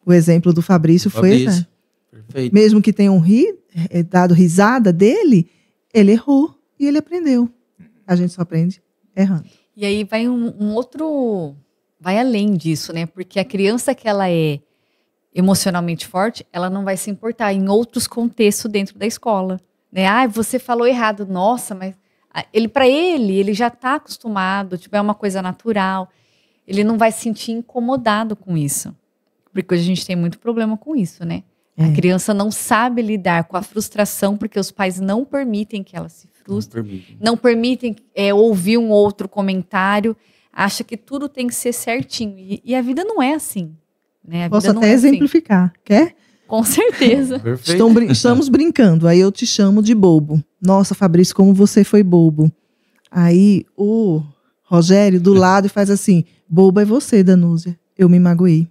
[SPEAKER 2] O exemplo do Fabrício foi, né?
[SPEAKER 1] Perfeito.
[SPEAKER 2] Mesmo que tenham dado risada dele, ele errou e ele aprendeu. A gente só aprende errando.
[SPEAKER 4] E aí vai vai além disso, né? Porque a criança que ela é emocionalmente forte, ela não vai se importar em outros contextos dentro da escola, né? Ah, você falou errado. Nossa, mas ele já está acostumado, tipo, é uma coisa natural. Ele não vai se sentir incomodado com isso. Porque hoje a gente tem muito problema com isso, né? A criança não sabe lidar com a frustração porque os pais não permitem que ela se frustre. Não permitem ouvir um outro comentário. Acha que tudo tem que ser certinho. E a vida não é assim. Né?
[SPEAKER 2] Posso até exemplificar. Assim. Quer?
[SPEAKER 4] Com certeza.
[SPEAKER 2] Estamos brincando. Aí eu te chamo de bobo. Nossa, Fabrício, como você foi bobo. Aí o Rogério do lado faz assim, boba é você, Danúzia. Eu me magoei.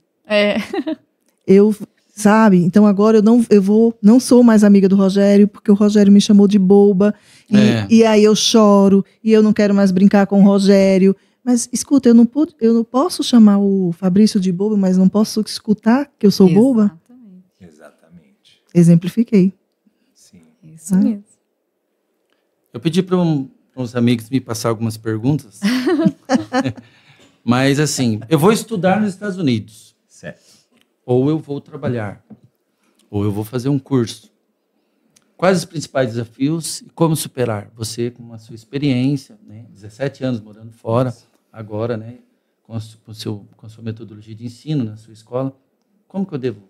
[SPEAKER 2] Sabe? Então agora eu não sou mais amiga do Rogério, porque o Rogério me chamou de boba. E aí eu choro, e eu não quero mais brincar com o Rogério. Mas escuta, eu não posso chamar o Fabrício de bobo, mas não posso escutar que eu sou boba?
[SPEAKER 3] Exatamente.
[SPEAKER 2] Exemplifiquei.
[SPEAKER 3] Sim.
[SPEAKER 4] Isso mesmo.
[SPEAKER 1] Eu pedi para uns amigos me passar algumas perguntas. Mas assim, eu vou estudar nos Estados Unidos.
[SPEAKER 3] Certo.
[SPEAKER 1] Ou eu vou trabalhar. Ou eu vou fazer um curso. Quais os principais desafios e como superar? Você, com a sua experiência, né, 17 anos morando fora, agora, né, com a sua metodologia de ensino na sua escola, como que eu devo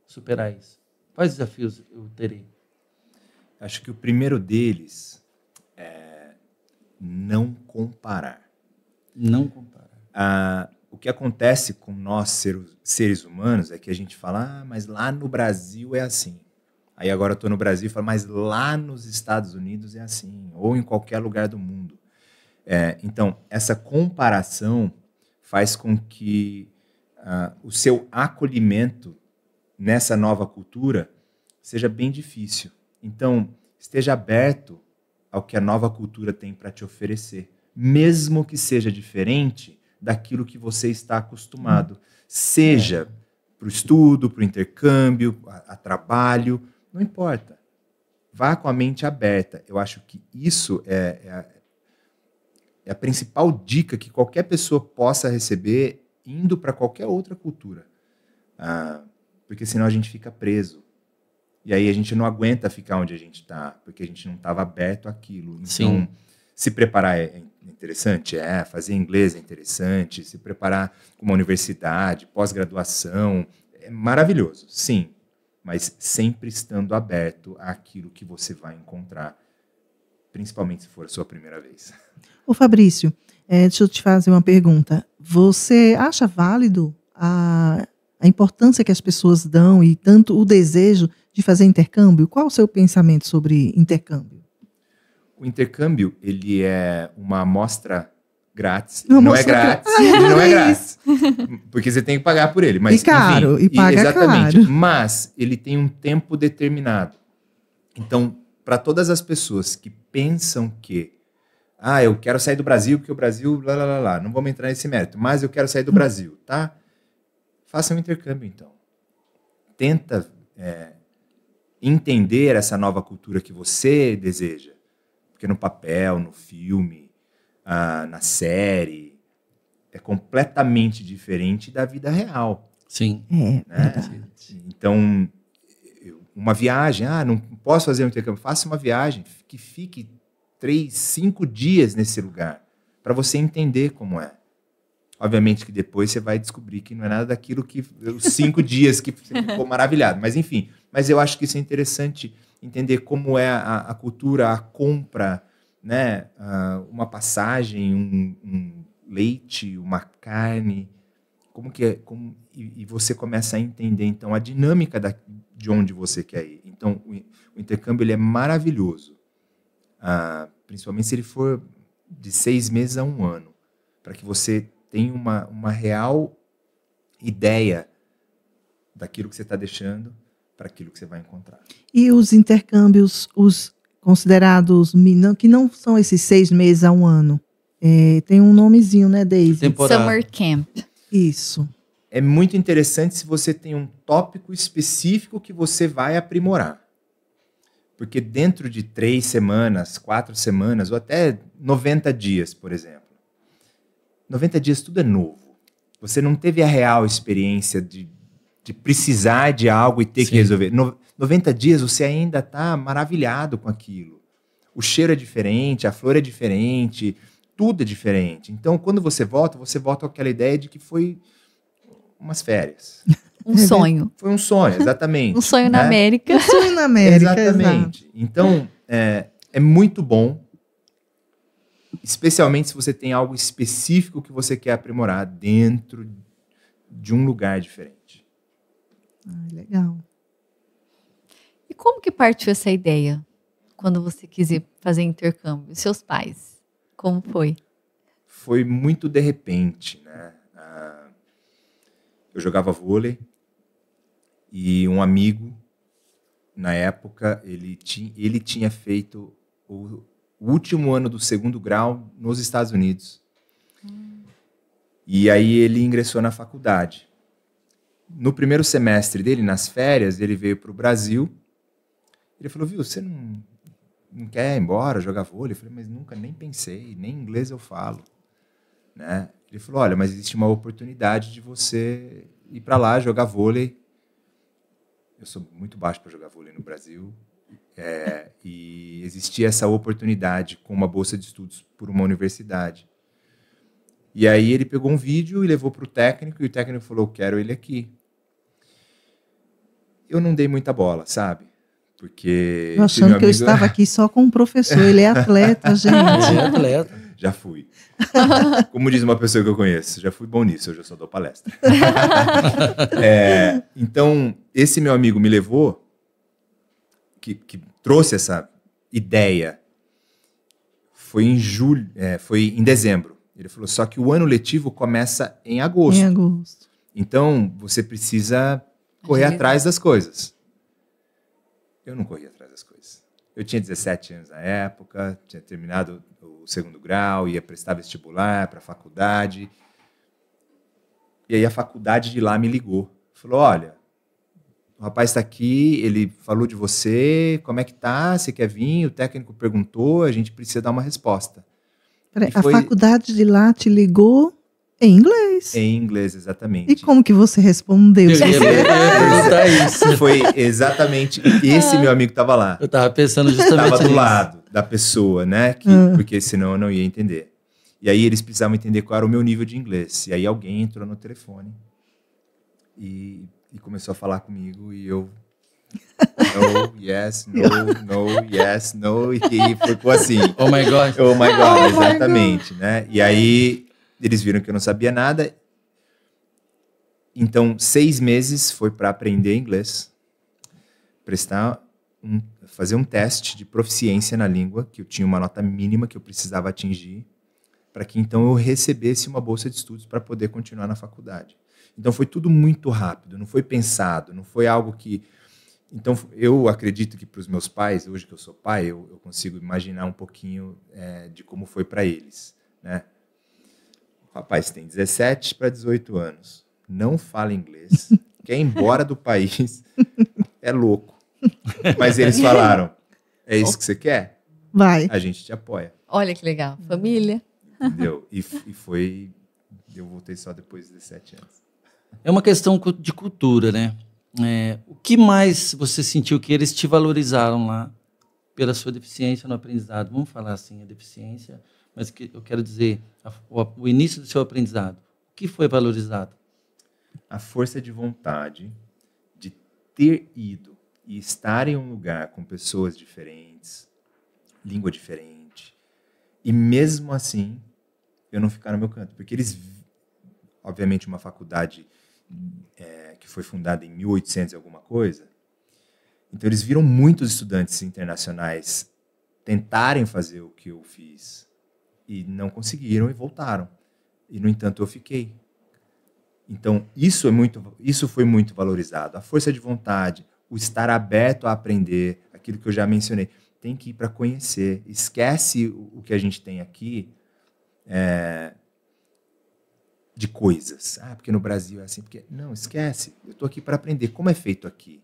[SPEAKER 1] superar isso? Quais desafios eu terei?
[SPEAKER 3] Acho que o primeiro deles é não comparar.
[SPEAKER 1] Não comparar.
[SPEAKER 3] O que acontece com nós, seres humanos, é que a gente fala, mas lá no Brasil é assim. Aí agora eu estou no Brasil e falo, mas lá nos Estados Unidos é assim, ou em qualquer lugar do mundo. Então, essa comparação faz com que o seu acolhimento nessa nova cultura seja bem difícil. Então, esteja aberto ao que a nova cultura tem para te oferecer, mesmo que seja diferente daquilo que você está acostumado. Seja para o estudo, para o intercâmbio, a trabalho, não importa. Vá com a mente aberta. Eu acho que isso é a principal dica que qualquer pessoa possa receber indo para qualquer outra cultura. Porque senão a gente fica preso. E aí a gente não aguenta ficar onde a gente está, porque a gente não estava aberto àquilo. Então,
[SPEAKER 1] Sim.
[SPEAKER 3] se preparar é interessante? Fazer inglês é interessante, se preparar com uma universidade, pós-graduação, é maravilhoso, sim. Mas sempre estando aberto àquilo que você vai encontrar, principalmente se for a sua primeira vez.
[SPEAKER 2] Ô Fabrício, deixa eu te fazer uma pergunta. Você acha válido a importância que as pessoas dão e tanto o desejo de fazer intercâmbio? Qual o seu pensamento sobre intercâmbio?
[SPEAKER 3] O intercâmbio, ele é uma amostra grátis.
[SPEAKER 2] Uma
[SPEAKER 3] não
[SPEAKER 2] amostra
[SPEAKER 3] é grátis.
[SPEAKER 2] grátis.
[SPEAKER 3] Ele não é grátis. Porque você tem que pagar por ele. Mas,
[SPEAKER 2] E caro,
[SPEAKER 3] enfim,
[SPEAKER 2] e paga
[SPEAKER 3] exatamente.
[SPEAKER 2] caro.
[SPEAKER 3] Mas ele tem um tempo determinado. Então, para todas as pessoas que pensam que eu quero sair do Brasil, porque o Brasil, não vamos entrar nesse mérito, mas eu quero sair do Brasil, tá? Faça um intercâmbio, então. Tenta entender essa nova cultura que você deseja. Porque no papel, no filme, na série, é completamente diferente da vida real.
[SPEAKER 1] Sim.
[SPEAKER 3] Né? Então, uma viagem, não posso fazer um intercâmbio, faça uma viagem que fique 3, 5 dias nesse lugar, para você entender como é. Obviamente que depois você vai descobrir que não é nada daquilo que os 5 dias que você ficou maravilhado. Mas enfim, eu acho que isso é interessante, entender como é a cultura, a compra, né? Uma passagem, um leite, uma carne, como que é, e você começa a entender então a dinâmica de onde você quer ir. Então o intercâmbio ele é maravilhoso, principalmente se ele for de 6 meses a 1 ano, para que você tenha uma real ideia daquilo que você está deixando para aquilo que você vai encontrar.
[SPEAKER 2] E os intercâmbios, os considerados, que não são esses 6 meses a 1 ano, tem um nomezinho, né, Daisy?
[SPEAKER 1] Temporada.
[SPEAKER 4] Summer Camp.
[SPEAKER 2] Isso.
[SPEAKER 3] É muito interessante se você tem um tópico específico que você vai aprimorar. Porque dentro de 3 semanas, 4 semanas, ou até 90 dias, por exemplo, 90 dias tudo é novo. Você não teve a real experiência de precisar de algo e ter
[SPEAKER 1] Sim.
[SPEAKER 3] que resolver. 90 dias você ainda está maravilhado com aquilo. O cheiro é diferente, a flor é diferente, tudo é diferente. Então, quando você volta com aquela ideia de que foi umas férias.
[SPEAKER 4] Um sonho.
[SPEAKER 3] Foi um sonho, exatamente.
[SPEAKER 4] Um sonho na
[SPEAKER 3] né?
[SPEAKER 4] América.
[SPEAKER 2] Sonho na América,
[SPEAKER 3] Exatamente.
[SPEAKER 2] exato.
[SPEAKER 3] Então, é muito bom, especialmente se você tem algo específico que você quer aprimorar dentro de um lugar diferente.
[SPEAKER 2] Legal.
[SPEAKER 4] E como que partiu essa ideia? Quando você quis ir fazer intercâmbio? Seus pais? Como foi?
[SPEAKER 3] Foi muito de repente, né? Eu jogava vôlei e um amigo, na época, ele tinha feito o último ano do 2º grau nos Estados Unidos. E aí ele ingressou na faculdade. No primeiro semestre dele, nas férias, ele veio para o Brasil. Ele falou, viu, você não quer ir embora jogar vôlei? Eu falei, mas nunca nem pensei, nem inglês eu falo. Né? Ele falou, olha, mas existe uma oportunidade de você ir para lá jogar vôlei. Eu sou muito baixo para jogar vôlei no Brasil. E existia essa oportunidade com uma bolsa de estudos por uma universidade. E aí ele pegou um vídeo e levou para o técnico, e o técnico falou, quero ele aqui. Eu não dei muita bola, sabe? Porque...
[SPEAKER 2] Eu achando que eu estava aqui só com um professor, ele é atleta, gente.
[SPEAKER 1] É atleta.
[SPEAKER 3] Já fui. Como diz uma pessoa que eu conheço, já fui bom nisso, hoje eu só dou palestra. Então, esse meu amigo me levou, que trouxe essa ideia, foi em julho, foi em dezembro. Ele falou, só que o ano letivo começa em agosto.
[SPEAKER 2] Em agosto.
[SPEAKER 3] Então, você precisa correr atrás das coisas. Eu não corri atrás das coisas. Eu tinha 17 anos na época, tinha terminado o 2º grau, ia prestar vestibular para a faculdade. E aí a faculdade de lá me ligou. Falou, olha, o rapaz está aqui, ele falou de você, como é que tá? Você quer vir? O técnico perguntou, a gente precisa dar uma resposta.
[SPEAKER 2] A faculdade de lá te ligou Em inglês.
[SPEAKER 3] Em inglês, exatamente.
[SPEAKER 2] E como que você respondeu?
[SPEAKER 1] Eu ia perguntar isso.
[SPEAKER 3] Foi exatamente esse meu amigo estava lá.
[SPEAKER 1] Eu tava pensando justamente
[SPEAKER 3] Estava do
[SPEAKER 1] nisso.
[SPEAKER 3] lado da pessoa, né? Porque senão eu não ia entender. E aí eles precisavam entender qual era o meu nível de inglês. E aí alguém entrou no telefone e começou a falar comigo e eu... No, yes, no, yes, no. E ficou assim.
[SPEAKER 1] Oh my God.
[SPEAKER 3] Oh my God,
[SPEAKER 2] Oh my
[SPEAKER 3] exatamente, né? E aí eles viram que eu não sabia nada. Então, 6 meses foi para aprender inglês, fazer um teste de proficiência na língua, que eu tinha uma nota mínima que eu precisava atingir, para que então eu recebesse uma bolsa de estudos para poder continuar na faculdade. Então foi tudo muito rápido, não foi pensado, não foi algo que... Então eu acredito que para os meus pais, hoje que eu sou pai, eu consigo imaginar um pouquinho de como foi para eles, né? O rapaz tem 17 para 18 anos, não fala inglês, quer ir embora do país, é louco. Mas eles falaram, é isso que você quer?
[SPEAKER 2] Vai.
[SPEAKER 3] A gente te apoia.
[SPEAKER 4] Olha que legal. Família.
[SPEAKER 3] Entendeu? E foi... Eu voltei só depois de 17 anos.
[SPEAKER 1] É uma questão de cultura, né? O que mais você sentiu que eles te valorizaram lá pela sua deficiência no aprendizado? Vamos falar assim, a deficiência, mas que eu quero dizer o início do seu aprendizado. O que foi valorizado?
[SPEAKER 3] A força de vontade de ter ido e estar em um lugar com pessoas diferentes, língua diferente, e mesmo assim eu não ficar no meu canto, porque eles, obviamente, uma faculdade que foi fundada em 1800 e alguma coisa, então eles viram muitos estudantes internacionais tentarem fazer o que eu fiz e não conseguiram e voltaram. E, no entanto, eu fiquei. Então, isso foi muito valorizado. A força de vontade, o estar aberto a aprender, aquilo que eu já mencionei. Tem que ir para conhecer. Esquece o que a gente tem aqui de coisas. Porque no Brasil é assim. Não, esquece. Eu estou aqui para aprender como é feito aqui.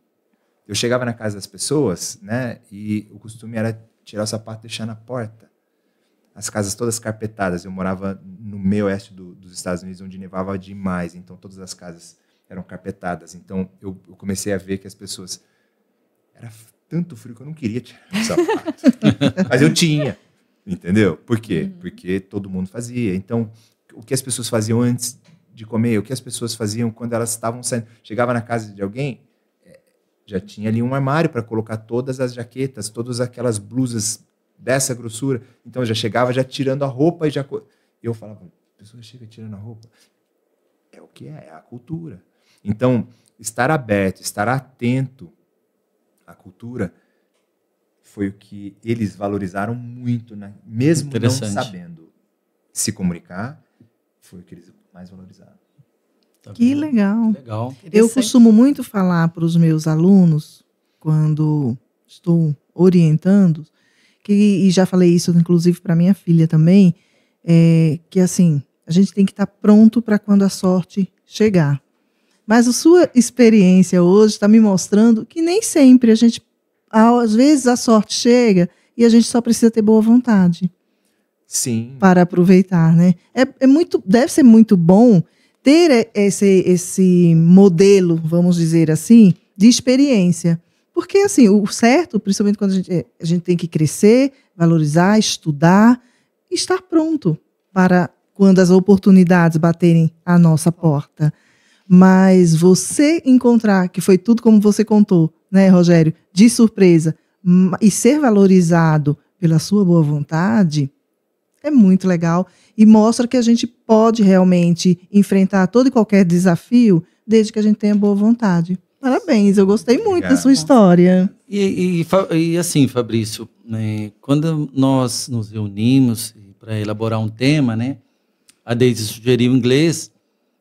[SPEAKER 3] Eu chegava na casa das pessoas, né, e o costume era tirar o sapato e deixar na porta. As casas todas carpetadas. Eu morava no meio oeste dos Estados Unidos, onde nevava demais. Então, todas as casas eram carpetadas. Então, eu comecei a ver que as pessoas... Era tanto frio que eu não queria tirar o sapato. Mas eu tinha, entendeu? Por quê? Porque todo mundo fazia. Então, o que as pessoas faziam antes de comer, o que as pessoas faziam quando elas estavam saindo... Chegava na casa de alguém, já tinha ali um armário para colocar todas as jaquetas, todas aquelas blusas dessa grossura. Então, eu já chegava já tirando a roupa e já... Eu falava, a pessoa chega tirando a roupa. É o que é a cultura. Então, estar aberto, estar atento à cultura foi o que eles valorizaram muito, né? Mesmo não sabendo se comunicar, foi o que eles mais valorizaram.
[SPEAKER 1] Tá
[SPEAKER 2] Que
[SPEAKER 1] vendo?
[SPEAKER 2] legal.
[SPEAKER 1] Que legal.
[SPEAKER 2] Eu costumo muito falar para os meus alunos, quando estou orientando, e já falei isso, inclusive, para minha filha também, que assim, a gente tem que estar pronto para quando a sorte chegar. Mas a sua experiência hoje está me mostrando que nem sempre às vezes a sorte chega e a gente só precisa ter boa vontade.
[SPEAKER 3] Sim.
[SPEAKER 2] Para aproveitar, né? Deve ser muito bom ter esse modelo, vamos dizer assim, de experiência. Porque, assim, o certo, principalmente quando a gente tem que crescer, valorizar, estudar, estar pronto para quando as oportunidades baterem à nossa porta. Mas você encontrar, que foi tudo como você contou, né, Rogério, de surpresa, e ser valorizado pela sua boa vontade, é muito legal e mostra que a gente pode realmente enfrentar todo e qualquer desafio desde que a gente tenha boa vontade. Parabéns, eu gostei muito da sua história.
[SPEAKER 1] E assim, Fabrício, né, quando nós nos reunimos para elaborar um tema, né, a Deise sugeriu inglês,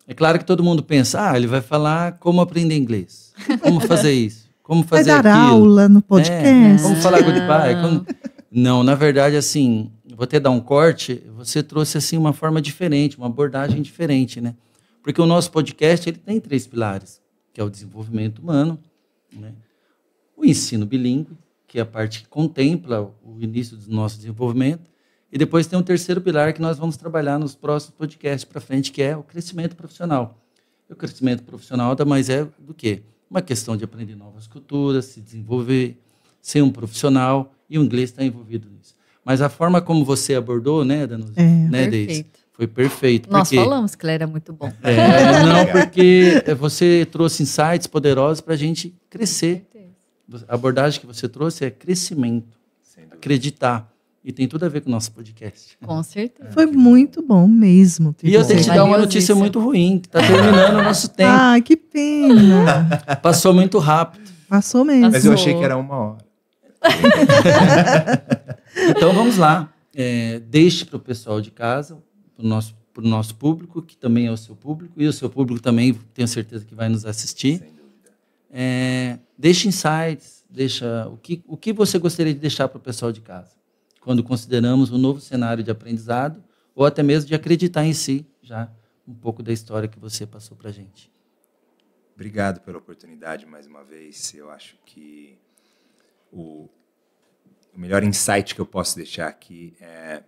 [SPEAKER 1] é claro que todo mundo pensa, ele vai falar como aprender inglês, como fazer isso, como fazer
[SPEAKER 2] vai dar
[SPEAKER 1] aquilo.
[SPEAKER 2] Aula no podcast.
[SPEAKER 1] Como falar goodbye. Não, na verdade, assim, vou até dar um corte, você trouxe assim uma forma diferente, uma abordagem diferente, né? Porque o nosso podcast ele tem 3 pilares, que é o desenvolvimento humano, né? O ensino bilíngue, que é a parte que contempla o início do nosso desenvolvimento, E depois tem um terceiro pilar que nós vamos trabalhar nos próximos podcasts para frente, que é o crescimento profissional. E o crescimento profissional nada mais é do que uma questão de aprender novas culturas, se desenvolver, ser um profissional, e o inglês está envolvido nisso. Mas a forma como você abordou, né, Danusa? Né, Deise? Foi perfeito.
[SPEAKER 4] Nós falamos que ele era muito bom.
[SPEAKER 1] Não, porque você trouxe insights poderosos para a gente crescer. A abordagem que você trouxe é crescimento, acreditar. E tem tudo a ver com o nosso podcast.
[SPEAKER 4] Com certeza.
[SPEAKER 2] Foi muito bom mesmo.
[SPEAKER 1] E eu tenho que te dar uma notícia muito ruim, que está terminando o nosso tempo.
[SPEAKER 2] Ah, que pena.
[SPEAKER 1] Passou muito rápido.
[SPEAKER 2] Passou mesmo.
[SPEAKER 3] Mas eu achei que era 1 hora.
[SPEAKER 1] Então vamos lá. Deixe para o pessoal de casa, para o nosso público, que também é o seu público, e o seu público também, tenho certeza que vai nos assistir.
[SPEAKER 3] Sem dúvida.
[SPEAKER 1] Deixe insights, o que você gostaria de deixar para o pessoal de casa, quando consideramos um novo cenário de aprendizado, ou até mesmo de acreditar em si, já um pouco da história que você passou para a gente.
[SPEAKER 3] Obrigado pela oportunidade mais uma vez. Eu acho que o melhor insight que eu posso deixar aqui é: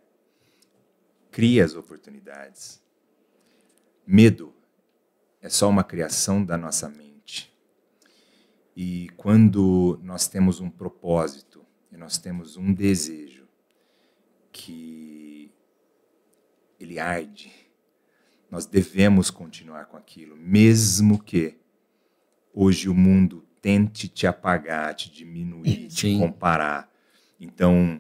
[SPEAKER 3] crie as oportunidades. Medo é só uma criação da nossa mente. E quando nós temos um propósito e nós temos um desejo que ele arde, nós devemos continuar com aquilo, mesmo que hoje o mundo tente te apagar, te diminuir, te comparar. Então,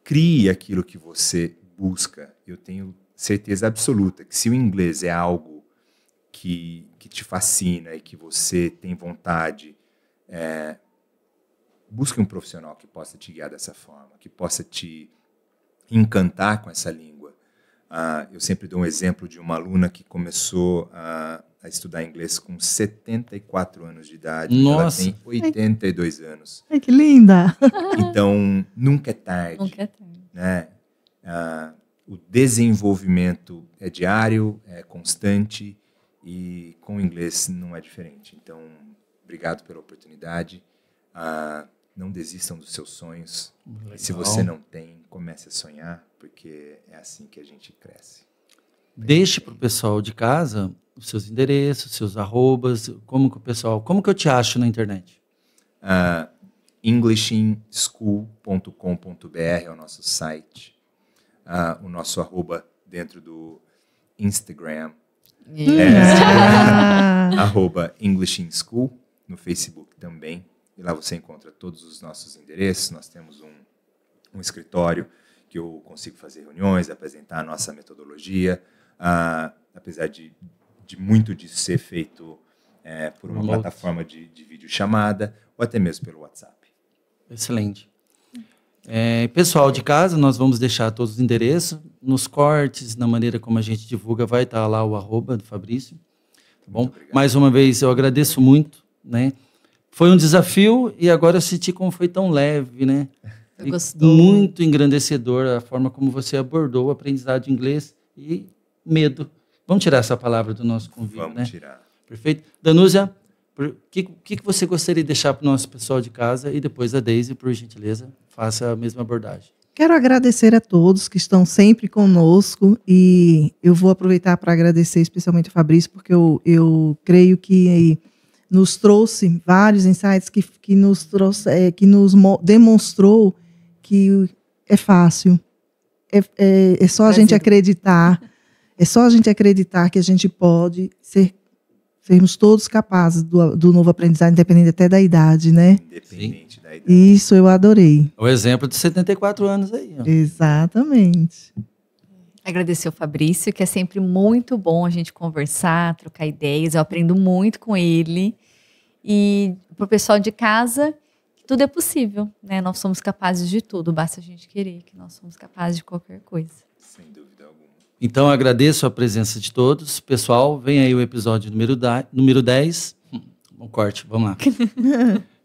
[SPEAKER 3] crie aquilo que você busca. Eu tenho certeza absoluta que se o inglês é algo que te fascina e que você tem vontade, busque um profissional que possa te guiar dessa forma, que possa te encantar com essa língua. Eu sempre dou um exemplo de uma aluna que começou a estudar inglês com 74 anos de idade.
[SPEAKER 1] Nossa.
[SPEAKER 3] Ela tem 82 anos.
[SPEAKER 2] Ai, que linda!
[SPEAKER 3] Então, nunca é tarde.
[SPEAKER 4] Nunca é tarde.
[SPEAKER 3] Né? O desenvolvimento é diário, é constante, e com o inglês não é diferente. Então, obrigado pela oportunidade. Não desistam dos seus sonhos.
[SPEAKER 1] Legal.
[SPEAKER 3] E se você não tem, comece a sonhar, porque é assim que a gente cresce.
[SPEAKER 1] Deixe para o pessoal de casa os seus endereços, seus arrobas, como que eu te acho na internet?
[SPEAKER 3] englishingschool.com.br é o nosso site. O nosso arroba dentro do Instagram arroba English in School, no Facebook também. E lá você encontra todos os nossos endereços. Nós temos um escritório que eu consigo fazer reuniões, apresentar a nossa metodologia, apesar de muito disso ser feito por uma plataforma de videochamada ou até mesmo pelo WhatsApp.
[SPEAKER 1] Excelente. Pessoal de casa, nós vamos deixar todos os endereços. Nos cortes, na maneira como a gente divulga, vai estar lá o arroba do Fabrício. Tá bom? Mais uma vez, eu agradeço muito, né? Foi um desafio e agora eu senti como foi tão leve, né? Muito engrandecedor a forma como você abordou o aprendizado de inglês e medo. Vamos tirar essa palavra do nosso convite, né?
[SPEAKER 3] Vamos tirar.
[SPEAKER 1] Perfeito. Danusa, o que você gostaria de deixar para o nosso pessoal de casa? E depois a Deise, por gentileza, faça a mesma abordagem.
[SPEAKER 2] Quero agradecer a todos que estão sempre conosco e eu vou aproveitar para agradecer especialmente o Fabrício, porque eu creio que nos trouxe vários insights que nos demonstrou que é fácil, é só a gente acreditar, é só a gente acreditar que a gente pode sermos todos capazes do novo aprendizado, independente até da idade, né?
[SPEAKER 3] Independente da idade.
[SPEAKER 2] Isso eu adorei.
[SPEAKER 1] O exemplo de 74 anos aí. Ó.
[SPEAKER 2] Exatamente.
[SPEAKER 4] Agradecer ao Fabrício, que é sempre muito bom a gente conversar, trocar ideias. Eu aprendo muito com ele. E para o pessoal de casa, tudo é possível, né? Nós somos capazes de tudo, basta a gente querer, que nós somos capazes de qualquer coisa.
[SPEAKER 3] Sem dúvida alguma.
[SPEAKER 1] Então, agradeço a presença de todos. Pessoal, vem aí o episódio número 10. Um corte, vamos lá.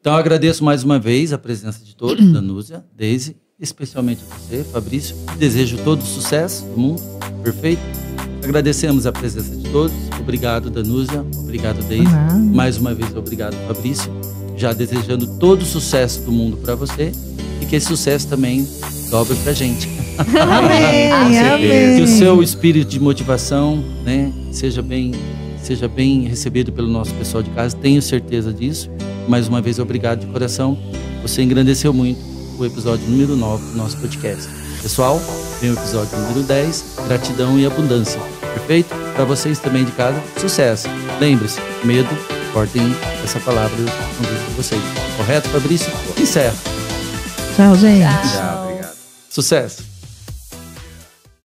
[SPEAKER 1] Então, agradeço mais uma vez a presença de todos, Danusa, Deise, especialmente a você, Fabrício. Desejo todo o sucesso do mundo, perfeito? Agradecemos a presença de todos. Obrigado, Danusa. Obrigado, Deise. Mais uma vez, obrigado, Fabrício. Já desejando todo o sucesso do mundo para você e que esse sucesso também dobre para a gente.
[SPEAKER 2] Amém, amém.
[SPEAKER 1] Que o seu espírito de motivação, né, seja bem recebido pelo nosso pessoal de casa. Tenho certeza disso. Mais uma vez, obrigado de coração. Você engrandeceu muito o episódio número 9 do nosso podcast. Pessoal, vem o episódio número 10, gratidão e abundância. Perfeito? Para vocês também de casa, sucesso. Lembre-se, medo, cortem essa palavra com Deus de vocês. Correto, Fabrício? Encerra.
[SPEAKER 2] Tchau, gente.
[SPEAKER 3] Tchau, obrigado.
[SPEAKER 1] Sucesso.